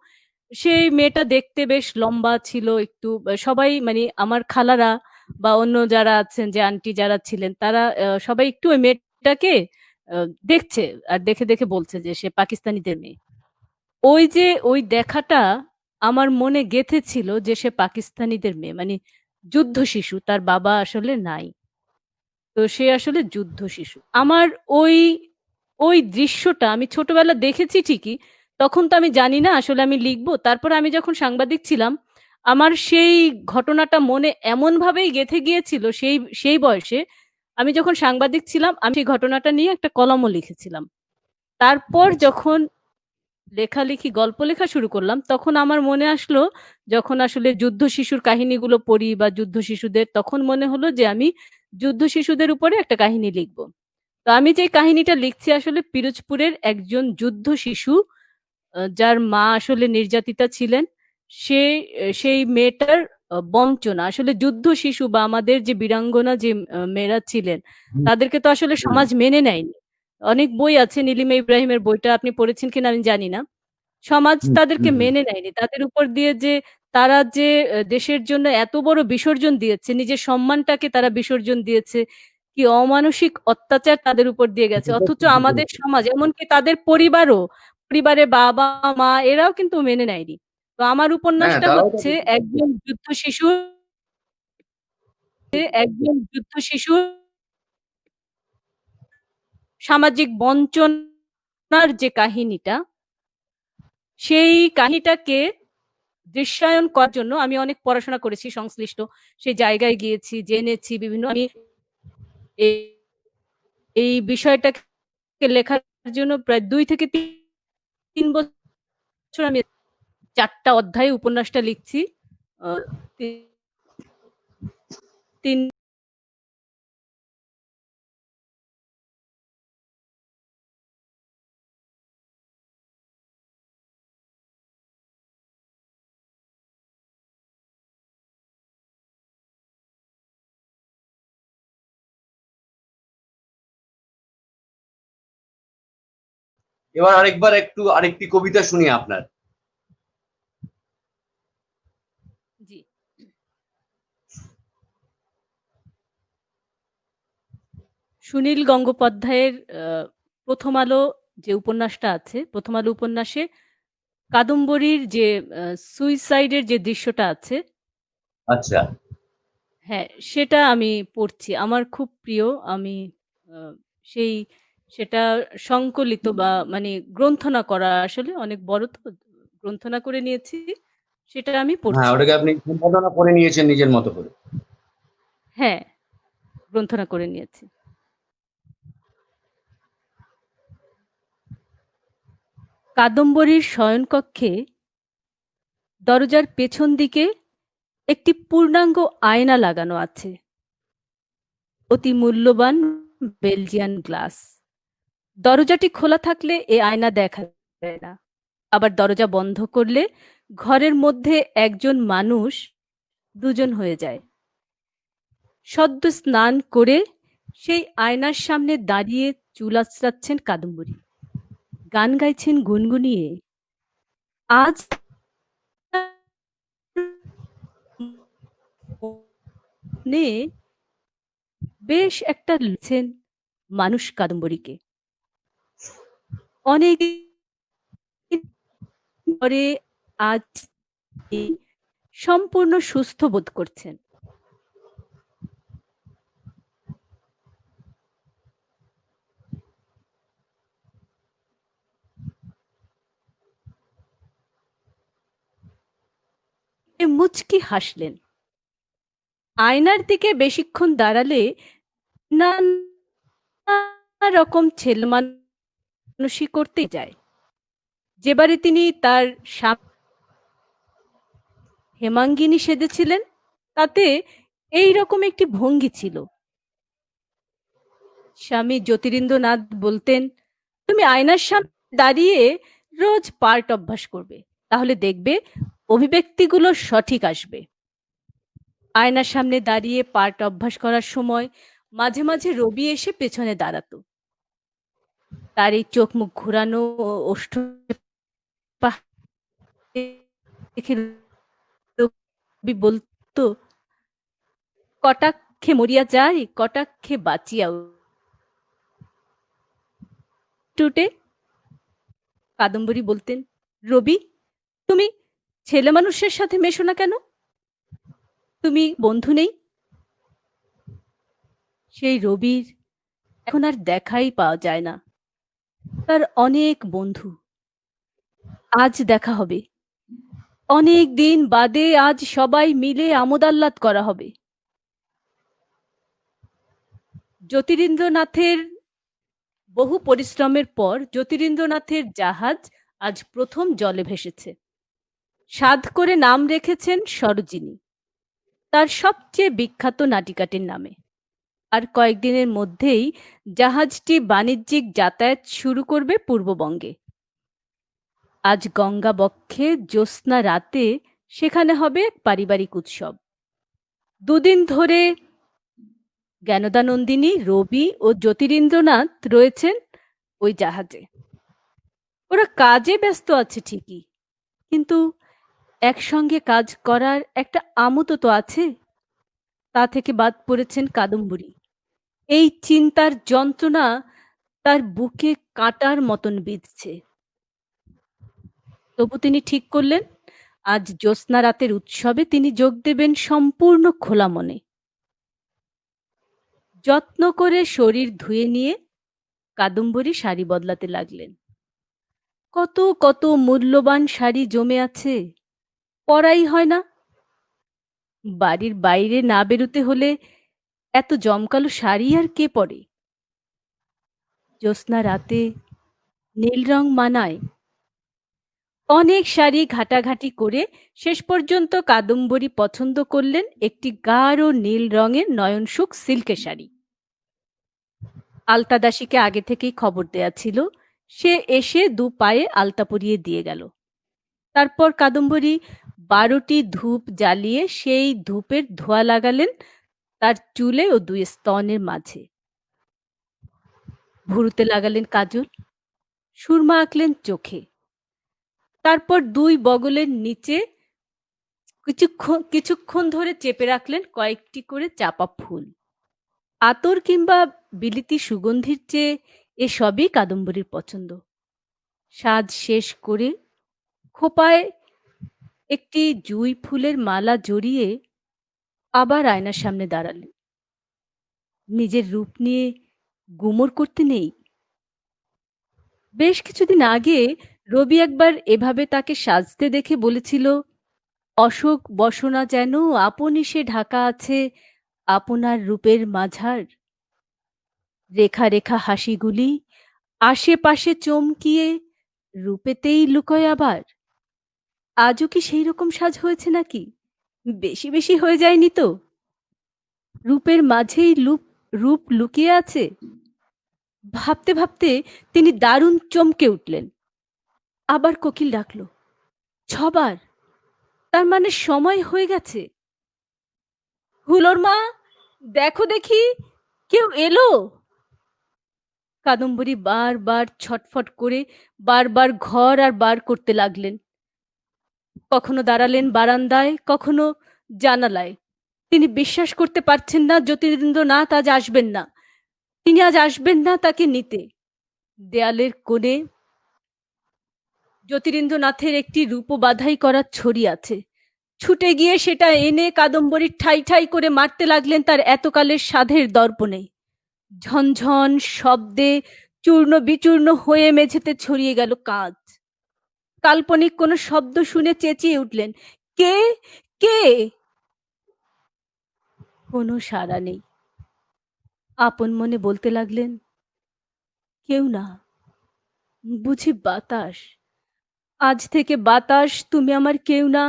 সেই মেয়েটা দেখতে বেশ লম্বা ছিল একটু, সবাই মানে আমার খালারা বা অন্য যারা আছেন, যে আন্টি যারা ছিলেন, তারা সবাই একটু ওই মেয়েটাকে দেখছে, আর দেখে দেখে বলছে যে সে পাকিস্তানিদের মেয়ে। ওই যে ওই দেখাটা আমার মনে গেঁথেছিল যে সে পাকিস্তানিদের মেয়ে, মানে যুদ্ধ শিশু, তার বাবা আসলে নাই, তো সে আসলে যুদ্ধ শিশু। আমার ওই ওই দৃশ্যটা আমি ছোটবেলা দেখেছি ঠিকই, তখন তো আমি জানি না আসলে আমি লিখবো। তারপর আমি যখন সাংবাদিক ছিলাম, আমার সেই ঘটনাটা মনে এমন ভাবেই গেঁথে গিয়েছিল সেই সেই বয়সে। আমি যখন সাংবাদিক ছিলাম, আমি সেই ঘটনাটা নিয়ে একটা কলমও লিখেছিলাম। তারপর আচ্ছা। যখন লেখালেখি গল্প লেখা শুরু করলাম, তখন আমার মনে আসলো, যখন আসলে যুদ্ধ শিশুর কাহিনীগুলো পড়ি বা যুদ্ধ শিশুদের, তখন মনে হলো যে আমি যুদ্ধ শিশুদের উপরে একটা কাহিনী লিখবো। তো আমি যে কাহিনীটা লিখছি আসলে পিরোজপুরের একজন যুদ্ধ শিশু, যার মা আসলে নির্যাতিতা ছিলেন, সে সেই মেয়েটার বঞ্চনা, আসলে যুদ্ধ শিশু বা আমাদের যে বীরাঙ্গনা যে মেয়েরা ছিলেন, হুম, তাদেরকে তো আসলে হুম, সমাজ মেনে নেয়নি। অনেক বই আছে, নীলিমা ইব্রাহিমের বইটা আপনি পড়েছেন কিনা আমি জানি না। সমাজ হুম, তাদেরকে হুম, হুম। মেনে নেয়নি, তাদের উপর দিয়ে যে তারা যে দেশের জন্য এত বড় বিসর্জন দিয়েছে, নিজের সম্মানটাকে তারা বিসর্জন দিয়েছে, কি অমানসিক অত্যাচার তাদের উপর দিয়ে গেছে। সেটা অথচ বুঝতে আমাদের পেরেছি। সমাজ, এমনকি তাদের পরিবারও, পরিবারের বাবা মা এরাও কিন্তু মেনে নেয়নি। তো আমার হ্যাঁ, উপন্যাসটা তারাও হচ্ছে তাকে একজন যুদ্ধ শিশুর সামাজিক বঞ্চনার যে কাহিনীটা, সেই কাহিনীটাকে দৃশ্যায়ন করার জন্য আমি অনেক পড়াশোনা করেছি, সংশ্লিষ্ট সেই জায়গায় গিয়েছি, জেনেছি বিভিন্ন। আমি এই এই বিষয়টাকে লেখার জন্য প্রায় 2 থেকে 3 বছর আমি 4টা অধ্যায়ে উপন্যাসটা লিখছি। আহ, তি- তিন এবার আরেকবার একটু আরেকটি কবিতা শুনি আপনার। জি, সুনীল গঙ্গোপাধ্যায়ের প্রথম আলো যে উপন্যাসটা আছে, প্রথম আলো উপন্যাসে কাদম্বরীর যে সুইসাইডের যে দৃশ্যটা আছে, আচ্ছা। হ্যাঁ, সেটা আমি পড়ছি। আমার খুব প্রিয়। আমি আহ, সেই সেটা সংকলিত বা মানে গ্রন্থনা করা, আসলে অনেক বড় তো, গ্রন্থনা করে নিয়েছি, সেটা আমি হ্যাঁ, পড়ছি। ওটাকে আপনি সম্পাদনা করে নিয়েছেন নিজের মতো করে। হ্যাঁ, গ্রন্থনা করে নিয়েছি। কাদম্বরীর শয়নকক্ষে দরজার পেছন দিকে একটি পূর্ণাঙ্গ আয়না লাগানো আছে, অতি মূল্যবান বেলজিয়ান গ্লাস। দরজাটি খোলা থাকলে এ আয়না দেখা যায় না, আবার দরজা বন্ধ করলে ঘরের মধ্যে একজন মানুষ দুজন হয়ে যায়। সদ্য স্নান করে সেই আয়নার সামনে দাঁড়িয়ে চুল আঁচড়াচ্ছেন কাদম্বরী, গান গাইছেন গুনগুনিয়ে। আজ মনে বেশ একটা লিখছেন মানুষ কাদম্বরীকে। অনেক পরে আজ তিনি সম্পূর্ণ সুস্থ বোধ করছেন। মুচকি হাসলেন। আয়নার দিকে বেশিক্ষণ দাঁড়ালে নানা রকম ছেলে মানুষই করতে যায়। যেবারে তিনি তার হেমাঙ্গিনী সেজেছিলেন, তাতে এই রকম একটি ভঙ্গি ছিল। স্বামী জ্যোতিরিন্দ্রনাথ বলতেন, তুমি আয়নার সামনে দাঁড়িয়ে রোজ পার্ট অভ্যাস করবে, তাহলে দেখবে অভিব্যক্তিগুলো সঠিক আসবে। আয়নার সামনে দাঁড়িয়ে পার্ট অভ্যাস করার সময় মাঝে মাঝে রবি এসে পেছনে দাঁড়াতো। তার এই চোখ মুখ ঘোরানো ও ওষ্ঠ দেখে রবি বলতো, কটাক্ষে মরিয়া যায়, কটাক্ষে বাঁচিয়া টুটে। কাদম্বরী বলতেন, রবি, তুমি ছেলে মানুষের সাথে মেশো না কেন? তুমি বন্ধু নেই? সেই রবির এখন আর দেখাই পাওয়া যায় না। তার অনেক বন্ধু, আজ দেখা হবে, অনেক দিন বাদে আজ সবাই মিলে আমোদ আহ্লাদ করা হবে। জ্যোতিরিন্দ্রনাথের বহু পরিশ্রমের পর জ্যোতিরিন্দ্রনাথের জাহাজ আজ প্রথম জলে ভেসেছে। সাধ করে নাম রেখেছেন সরোজিনী, তার সবচেয়ে বিখ্যাত নাটিকাটির নামে। আর কয়েকদিনের মধ্যেই জাহাজটি বাণিজ্যিক যাতায়াত শুরু করবে পূর্ববঙ্গে। আজ গঙ্গা বক্ষে জ্যোৎস্না রাতে সেখানে হবে এক পারিবারিক উৎসব। দুদিন ধরে জ্ঞানদানন্দিনী, রবি ও জ্যোতিরিন্দ্রনাথ রয়েছেন ওই জাহাজে। ওরা কাজে ব্যস্ত আছে ঠিকই, কিন্তু একসঙ্গে কাজ করার একটা আমোদ তো আছে। তা থেকে বাদ পড়েছেন কাদম্বরী। এই চিন্তার যন্ত্রণা তার বুকে কাঁটার মতন বিঁধছে। তবু তিনি ঠিক করলেন, আজ জ্যোৎস্না রাতের উৎসবে তিনি যোগ দেবেন সম্পূর্ণ খোলা মনে। যত্ন করে শরীর ধুয়ে নিয়ে কাদম্বরী শাড়ি বদলাতে লাগলেন। কত কত মূল্যবান শাড়ি জমে আছে, পরাই হয় না। বাড়ির বাইরে না বেরোতে হলে এত জমকালো শাড়ি আর কে পরে? জ্যোৎস্না রাতে নীল রং মানায়। অনেক শাড়ি ঘাটাঘাটি করে শেষ পর্যন্ত কাদম্বরী পছন্দ করলেন একটি গাঢ় নীল রঙের নয়নসুখ সিল্কের শাড়ি। আলতা দাসীকে আগে থেকেই খবর দেয়া ছিল, সে এসে দু পায়ে আলতা পরিয়ে দিয়ে গেল। তারপর কাদম্বরী 12টি ধূপ জ্বালিয়ে সেই ধূপের ধোঁয়া লাগালেন তার চুলে ও দুই স্তনের মাঝে। ভুরুতে লাগালেন কাজল, সুরমা আঁকলেন চোখে। তারপর দুই বগলের নিচে কিছুক্ষণ ধরে চেপে রাখলেন কয়েকটি করে চাপা ফুল। আতর কিংবা বিলিতি সুগন্ধির চেয়ে এসবই কাদম্বরীর পছন্দ। সাজ শেষ করে খোঁপায় একটি জুঁই ফুলের মালা জড়িয়ে আবার আয়নার সামনে দাঁড়ালেন। নিজের রূপ নিয়ে গুমর করতে নেই। বেশ কিছুদিন আগে রবি একবার এভাবে তাকে সাজতে দেখে বলেছিল, অশোক বসনা যেন আপনি সে ঢাকা আছে আপনার রূপের মাঝার। রেখা রেখা হাসিগুলি আশেপাশে চমকিয়ে রূপেতেই লুকোয় আবার। আজও কি সেই রকম সাজ হয়েছে নাকি? বেশি বেশি হয়ে যায়নি তো? রূপের মাঝেই রূপ লুকিয়ে আছে। ভাবতে ভাবতে তিনি দারুণ চমকে উঠলেন। আবার কোকিল ডাকল, 6 বার। তার মানে সময় হয়ে গেছে। হুলোর মা, দেখো দেখি, কেউ এলো। কাদম্বরী বারবার ছটফট করে বারবার ঘর আর বার করতে লাগলেন। কখনো দাঁড়ালেন বারান্দায়, কখনো জানালায়। তিনি বিশ্বাস করতে পারছেন না জ্যোতিরিন্দ্রনাথ আজ আসবেন না। তিনি আজ আসবেন না তাকে নিতে। দেয়ালের কোণে জ্যোতিরিন্দ্রনাথের একটি রূপো বাধাই করা ছড়ি আছে। ছুটে গিয়ে সেটা এনে কাদম্বরী ঠাই ঠাই করে মারতে লাগলেন তার এতকালের সাধের দর্পণে। ঝনঝন শব্দে চূর্ণ বিচূর্ণ হয়ে মেঝেতে ছড়িয়ে গেল কাঁচ। কাল্পনিক কোনো শব্দ শুনে চেঁচিয়ে উঠলেন, কে কে? কোনো সাড়া নেই। আপন মনে বলতে লাগলেন, কেউ না, বুঝি বাতাস। আজ থেকে বাতাস তুমি আমার কেউ না,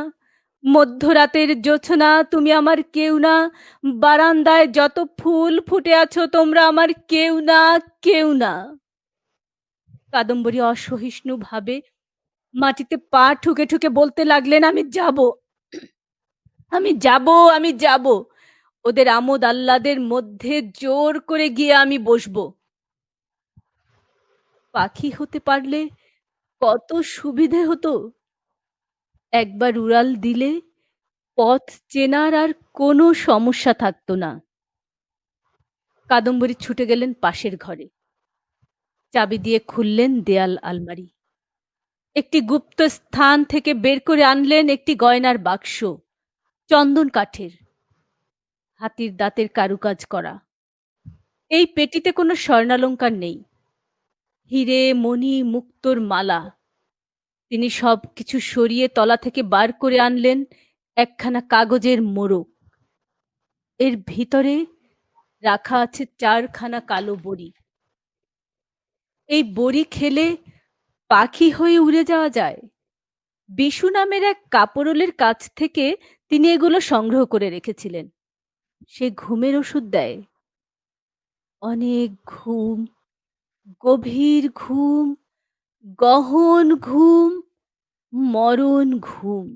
মধ্যরাতের জোছনা তুমি আমার কেউ না, বারান্দায় যত ফুল ফুটে আছো তোমরা আমার কেউ না, কেউ না। কাদম্বরী অসহিষ্ণু ভাবে মাটিতে পা ঠুকে ঠুকে বলতে লাগলেন, আমি যাব, আমি যাব, আমি যাব। ওদের আমোদ আহ্লাদের মধ্যে জোর করে গিয়ে আমি বসবো। পাখি হতে পারলে কত সুবিধে হতো। একবার উড়াল দিলে পথ চেনার আর কোনো সমস্যা থাকতো না। কাদম্বরী ছুটে গেলেন পাশের ঘরে। চাবি দিয়ে খুললেন দেয়াল আলমারি। একটি গুপ্ত স্থান থেকে বের করে আনলেন একটি গয়নার বাক্স, চন্দন কাঠের, হাতির দাঁতের কারুকাজ করা। এই পেটিতে কোনো স্বর্ণালঙ্কার নেই, হিরে মণি মুক্তোর মালা। তিনি সবকিছু সরিয়ে তলা থেকে বার করে আনলেন একখানা কাগজের মোড়ক। এর ভিতরে রাখা আছে 4খানা কালো বড়ি। এই বড়ি খেলে পাখি হয়ে উড়ে যাওয়া যায়। বিশু নামের এক কাপড়লের কাছ থেকে তিনি এগুলো সংগ্রহ করে রেখেছিলেন। সে ঘুমের ওষুধ দেয়। অনেক ঘুম, গভীর ঘুম, গহন ঘুম, মরণ ঘুম।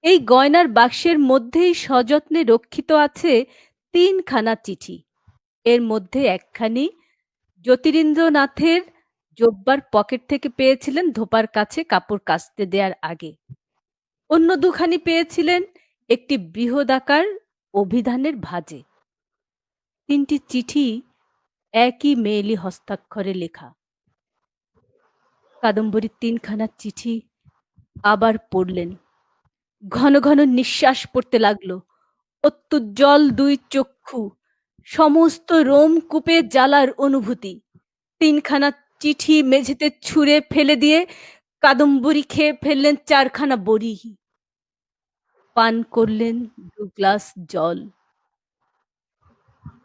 এই গয়নার বাক্সের মধ্যেই সযত্নে রক্ষিত আছে 3খানা চিঠি। এর মধ্যে একখানি জ্যোতিরিন্দ্রনাথের জোব্বার পকেট থেকে পেয়েছিলেন ধোপার কাছে কাপড় কাচতে দেওয়ার আগে। অন্য দুখানি পেয়েছিলেন একটি বৃহদাকার অভিধানের ভাঁজে। 3টি চিঠি একই মেয়েলি হস্তাক্ষরে লেখা। কাদম্বরী 3খানা চিঠি আবার পড়লেন। ঘন ঘন নিঃশ্বাস পড়তে লাগলো। অত্যুজ্জ্বল 2 চক্ষু, সমস্ত রোমকূপে জ্বালার অনুভূতি। 3খানা চিঠি মেঝেতে ছুঁড়ে ফেলে দিয়ে কাদম্বরী খেয়ে ফেললেন 4খানা বড়ি। পান করলেন 2 গ্লাস জল।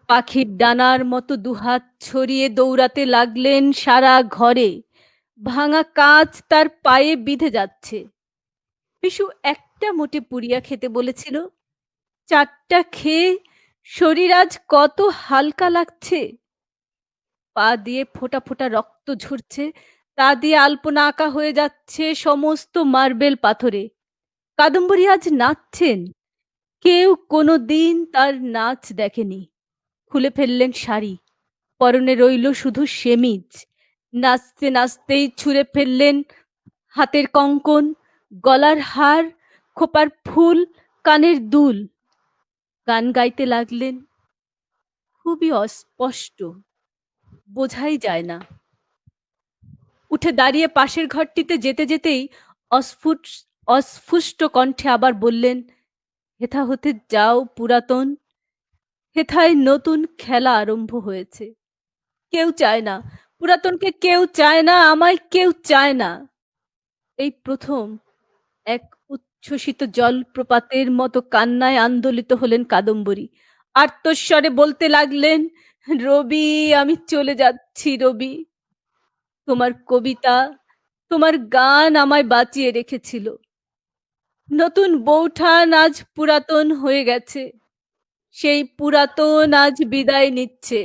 পাখির ডানার মতো দুহাত ছড়িয়ে দৌড়াতে লাগলেন সারা ঘরে। ভাঙা কাঁচ তার পায়ে বিঁধে যাচ্ছে। বিশু একটা মোটে পুড়িয়া খেতে বলেছিল। 4টা খেয়ে শরীর আজ কত হালকা লাগছে। পা দিয়ে ফোঁটা ফোঁটা রক্ত ঝরছে, তা দিয়ে আলপনা আঁকা হয়ে যাচ্ছে সমস্ত মার্বেল পাথরে। কাদম্বরী আজ নাচছেন। কেউ কোনো দিন তার নাচ দেখেনি। খুলে ফেললেন শাড়ি, পরনে রইল শুধু সেমিজ। নাচতে নাচতেই ছুঁড়ে ফেললেন হাতের কঙ্কন, গলার হার, খোপার ফুল, কানের দুল। গান গাইতে লাগলেন। খুবই অস্পষ্ট, বোঝাই যায় না। উঠে দাঁড়িয়ে পাশের ঘরটিতে যেতে যেতেই অস্ফুষ্ট কণ্ঠে আবার বললেন, হেথা হতে যাও পুরাতন, হেথায় নতুন খেলা আরম্ভ হয়েছে। কেউ চায় না, পুরাতনকে কেউ চায় না, আমায় কেউ চায় না। এই প্রথম এক উচ্ছ্বসিত জলপ্রপাতের মতো কান্নায় আন্দোলিত হলেন কাদম্বরী। আর্তস্বরে বলতে লাগলেন, রবি, আমি চলে যাচ্ছি রবি। তোমার কবিতা, তোমার গান আমায় বাঁচিয়ে রেখেছিল। নতুন বৌঠান আজ পুরাতন হয়ে গেছে। সেই পুরাতন আজ বিদায় নিচ্ছে।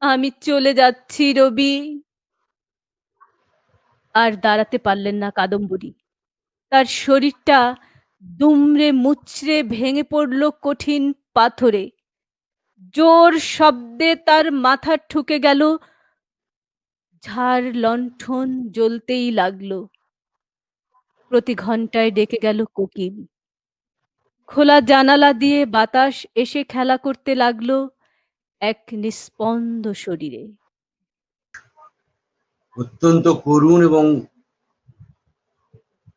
আমি চলে যাচ্ছি রবি। আর দাঁড়াতে পারলেন না কাদম্বরী। তার শরীরটা দুমড়ে মুচড়ে ভেঙে পড়ল কঠিন পাথরে। জোর শব্দে তার মাথা ঠুকে গেল। ঝাড় লণ্ঠন জ্বলতেই লাগলো। প্রতি ঘন্টায় ডেকে গেল কোকিল। খোলা জানালা দিয়ে বাতাস এসে খেলা করতে লাগলো এক নিস্পন্দ শরীরে। অত্যন্ত করুণ এবং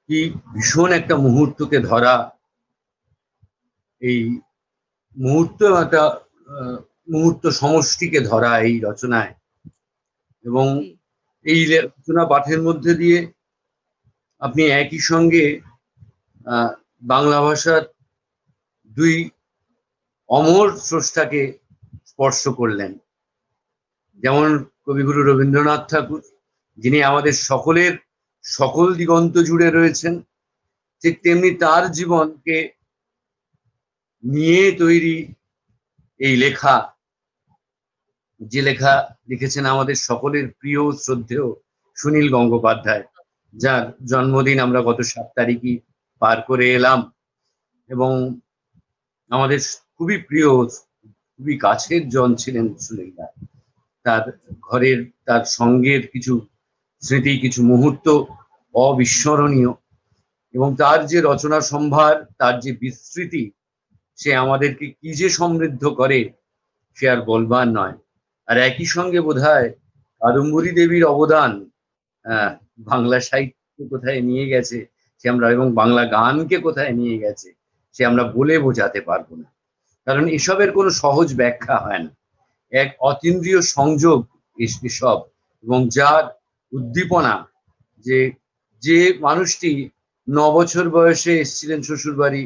কি ভীষণ একটা মুহূর্তকে ধরা, এই মুহূর্ত একটা মুহূর্ত সমষ্টিকে ধরা এই রচনায়। এবং জি, এই রচনা পাঠের মধ্যে দিয়ে আপনি একই সঙ্গে বাংলা ভাষার 2 অমর স্রষ্টাকে স্পর্শ করলেন। যেমন কবিগুরু রবীন্দ্রনাথ ঠাকুর, যিনি আমাদের সকলের সকল দিগন্ত জুড়ে রয়েছেন, ঠিক তেমনি তার জীবনকে নিয়ে তৈরি এই লেখা, যে লেখা লিখেছেন আমাদের সকলের প্রিয় শ্রদ্ধেয় সুনীল গঙ্গোপাধ্যায়, যার জন্মদিন আমরা গত 7 তারিখই পার করে এলাম। এবং আমাদের খুবই প্রিয়, খুবই কাছের জন ছিলেন সুনীলদা। তার ঘরের তার সঙ্গের কিছু স্মৃতি, কিছু মুহূর্ত অবিস্মরণীয়, এবং তার যে রচনা সম্ভার, তার যে বিস্তৃতি, সে আমাদেরকে কি যে সমৃদ্ধ করে সে আর বলবার নয়। আর একই সঙ্গে বোধহয় কাদম্বরী দেবীর অবদান আহ, বাংলা সাহিত্য কোথায় নিয়ে গেছে সে আমরা, এবং বাংলা গানকে কোথায় নিয়ে গেছে সে আমরা বলে বোঝাতে পারবো না। কারণ এসবের কোনো সহজ ব্যাখ্যা হয় না, এক অতীন্দ্রিয় সংযোগ এসব, এবং যার উদ্দীপনা, যে যে মানুষটি 9 বছর বয়সে এসেছিলেন শ্বশুর বাড়ি,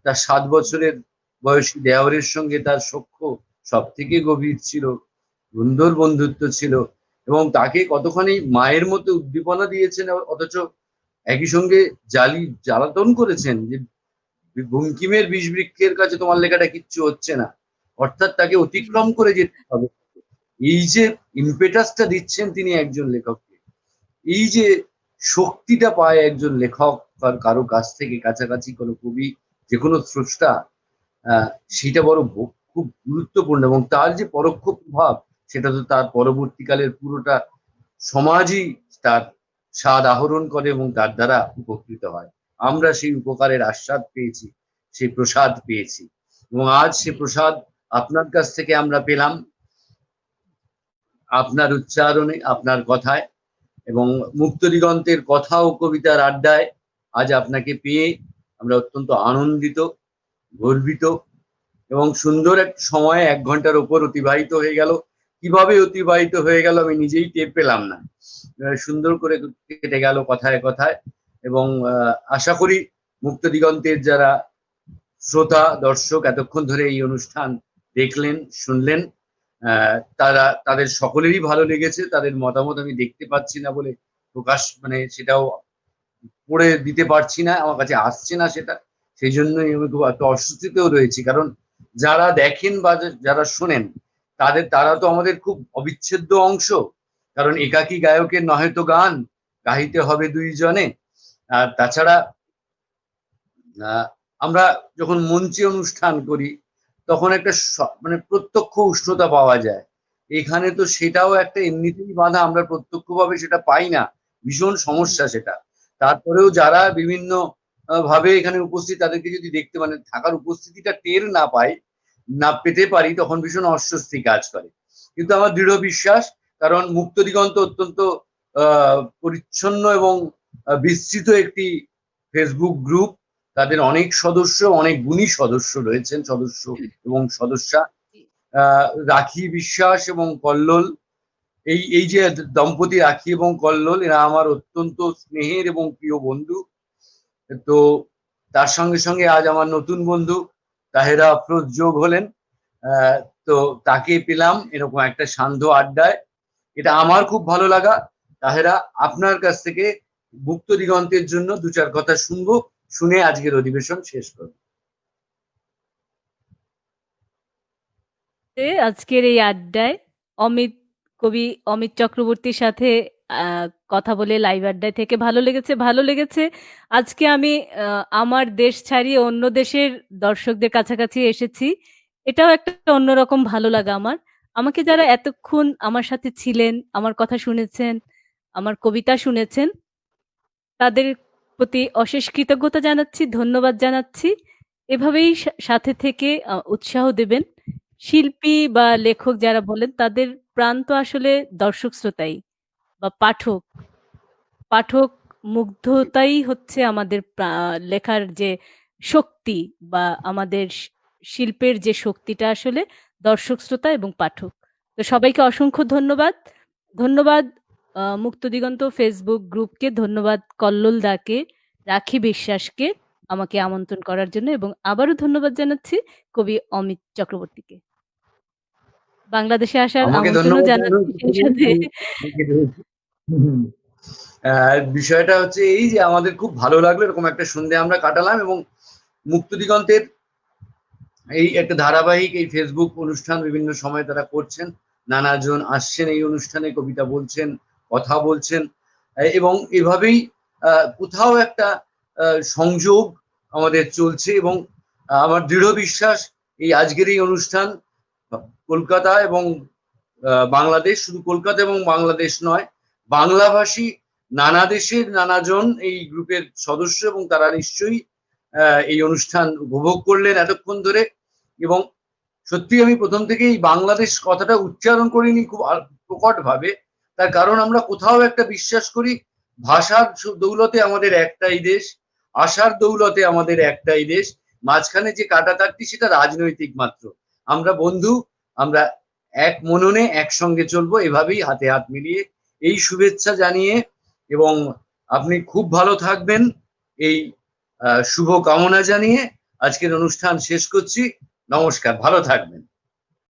তার 7 বছরের বয়সী দেওরের সঙ্গে তার সখ্য সব থেকে গভীর ছিল, সুন্দর বন্ধুত্ব ছিল, এবং তাকে কতখানি মায়ের মতো উদ্দীপনা দিয়েছেন, অথচ একই সঙ্গে জ্বালাতন করেছেন যে বঙ্কিমের বিষবৃক্ষের কাছে তোমার লেখাটা কিচ্ছু হচ্ছে না, অর্থাৎ তাকে অতিক্রম করে যেতে হবে। এই যে ইম্পেটাসটা দিচ্ছেন তিনি একজন লেখককে, এই যে শক্তিটা পায় একজন লেখক তার কারো কাছ থেকে, কাছাকাছি কোনো কবি, যে কোনো স্রষ্টা, সেটা খুব গুরুত্বপূর্ণ, এবং তার যে পরোক্ষ প্রভাব সেটা তো তার পরবর্তীকালের পুরোটা সমাজই তার স্বাদ আহরণ করে এবং তার দ্বারা উপকৃত হয়। আমরা সেই উপকারের আস্বাদ পেয়েছি, সেই প্রসাদ পেয়েছি, এবং আজ সে প্রসাদ আপনার কাছ থেকে আমরা পেলাম, আপনার উচ্চারণে, আপনার কথায়, এবং মুক্ত দিগন্তের কথা ও কবিতার আড্ডায় আজ আপনাকে পেয়ে আমরা অত্যন্ত আনন্দিত, গর্বিত, এবং সুন্দর এক সময় 1 ঘন্টার উপর অতিবাহিত হয়ে গেল। কিভাবে অতিবাহিত হয়ে গেল আমি নিজেই টের পেলাম না, সুন্দর করে কেটে গেল কথায় কথায়। এবং আশা করি মুক্ত দিগন্তের যারা শ্রোতা দর্শক এতক্ষণ ধরে এই অনুষ্ঠান দেখলেন, শুনলেন, তাদের সকলেরই ভালো লেগেছে। তাদের মতামত আমি দেখতে পাচ্ছি না বলে প্রকাশ, মানে সেটাও পড়ে দিতে পারছি না, আমার কাছে আসছে না সেটা, সেই জন্যই আমি খুব একটা অস্বস্তিতেও রয়েছি। কারণ যারা দেখেন বা যারা শোনেন, তারা তো আমাদের খুব অবিচ্ছেদ্য অংশ, কারণ একাকী গায়কের নহে তো গান, গাইতে হবে 2 জনে। আর তাছাড়া আমরা যখন মঞ্চে অনুষ্ঠান করি তখন একটা মানে প্রত্যক্ষ উষ্ণতা পাওয়া যায়, এখানে তো সেটাও একটা এমনিতেই বাধা, আমরা প্রত্যক্ষভাবে সেটা পাই না, ভীষণ সমস্যা সেটা। তারপরেও যারা বিভিন্ন ভাবে এখানে উপস্থিত, তাদেরকে যদি দেখতে, মানে থাকার উপস্থিতিটা টের না পাই, না পেতে পারি, তখন ভীষণ অস্বস্তি কাজ করে। কিন্তু আমার দৃঢ় বিশ্বাস, কারণ মুক্ত দিগন্ত অত্যন্ত পরিচ্ছন্ন এবং বিস্তৃত একটি ফেসবুক গ্রুপ, তাদের অনেক সদস্য, অনেক গুণী সদস্য রয়েছেন, সদস্য এবং সদস্যা। রাখি বিশ্বাস এবং কল্লোল, এই যে দম্পতি রাখি এবং কল্লোল, এরা আমার অত্যন্ত স্নেহের এবং প্রিয় বন্ধু। তো তার সঙ্গে সঙ্গে আজ আমার নতুন বন্ধু তাহেরা আফরোজ যোগ হলেন। তো তাকে পেলাম এরকম একটা সান্ধ্য আড্ডায়, এটা আমার খুব ভালো লাগা। তাহেরা, আপনার কাছ থেকে মুক্ত দিগন্তের জন্য 2-4 কথা শুনবো, শুনে আজকের অধিবেশন শেষ করবো। আজকের এই আড্ডায় অমিত কবি অমিত চক্রবর্তীর সাথে কথা বলে লাইভ আড্ডায় থেকে ভালো লেগেছে। আজকে আমি আমার দেশ ছাড়িয়ে অন্য দেশের দর্শকদের কাছাকাছি এসেছি, এটাও একটা অন্যরকম ভালো লাগা আমার। আমাকে যারা এতক্ষণ আমার সাথে ছিলেন, আমার কথা শুনেছেন, আমার কবিতা শুনেছেন, তাদের প্রতি অশেষ কৃতজ্ঞতা জানাচ্ছি, ধন্যবাদ জানাচ্ছি। এভাবেই সাথে থেকে উৎসাহ দেবেন। শিল্পী বা লেখক যারা বলেন, তাদের প্রাণ তো আসলে দর্শক শ্রোতাই বা পাঠক। পাঠক মুগ্ধতাই হচ্ছে আমাদের লেখার যে শক্তি, বা আমাদের শিল্পের যে শক্তিটা আসলে দর্শক শ্রোতা এবং পাঠক। তো সবাইকে অসংখ্য ধন্যবাদ। ধন্যবাদ মুক্ত দিগন্ত ফেসবুক গ্রুপকে, ধন্যবাদ কল্লোল দাকে, রাখি বিশ্বাসকে আমাকে আমন্ত্রণ করার জন্য, এবং আবারও ধন্যবাদ জানাচ্ছি কবি অমিত চক্রবর্তীকে। বাংলাদেশে আসার আমাকে আমন্ত্রণও ধন্যবাদ জানাচ্ছি সেই সাথে। বিষয়টা হচ্ছে এই যে আমাদের খুব ভালো লাগলো, এরকম একটা সন্ধ্যে আমরা কাটালাম, এবং মুক্ত দিগন্তের এই একটা ধারাবাহিক এই ফেসবুক অনুষ্ঠান বিভিন্ন সময় তারা করছেন, নানাজন আসছেন এই অনুষ্ঠানে, কবিতা বলছেন, কথা বলছেন, এবং এভাবেই কোথাও একটা সংযোগ আমাদের চলছে। এবং আমার দৃঢ় বিশ্বাস এই আজকের এই অনুষ্ঠান কলকাতা এবং বাংলাদেশ, শুধু কলকাতা এবং বাংলাদেশ নয়, বাংলাভাষী নানা দেশের নানাজন এই গ্রুপের সদস্য, এবং তারা নিশ্চয়ই এই অনুষ্ঠান উপভোগ করলেন এতক্ষণ ধরে। এবং সত্যি আমি প্রথম থেকে এই বাংলাদেশ কথাটা উচ্চারণ করিনি খুব প্রকট ভাবে, তার কারণ আমরা কোথাও একটা বিশ্বাস করি ভাষার দৌলতে আমাদের একটাই দেশ, আশার দৌলতে আমাদের একটাই দেশ, মাঝখানে যে কাটাতারটি সেটা রাজনৈতিক মাত্র। আমরা বন্ধু, আমরা এক মননে একসঙ্গে চলবো, এভাবেই হাতে হাত মিলিয়ে। এই শুভেচ্ছা জানিয়ে এবং আপনি খুব ভালো থাকবেন এই শুভ কামনা জানিয়ে আজকের অনুষ্ঠান শেষ করছি। নমস্কার, ভালো থাকবেন।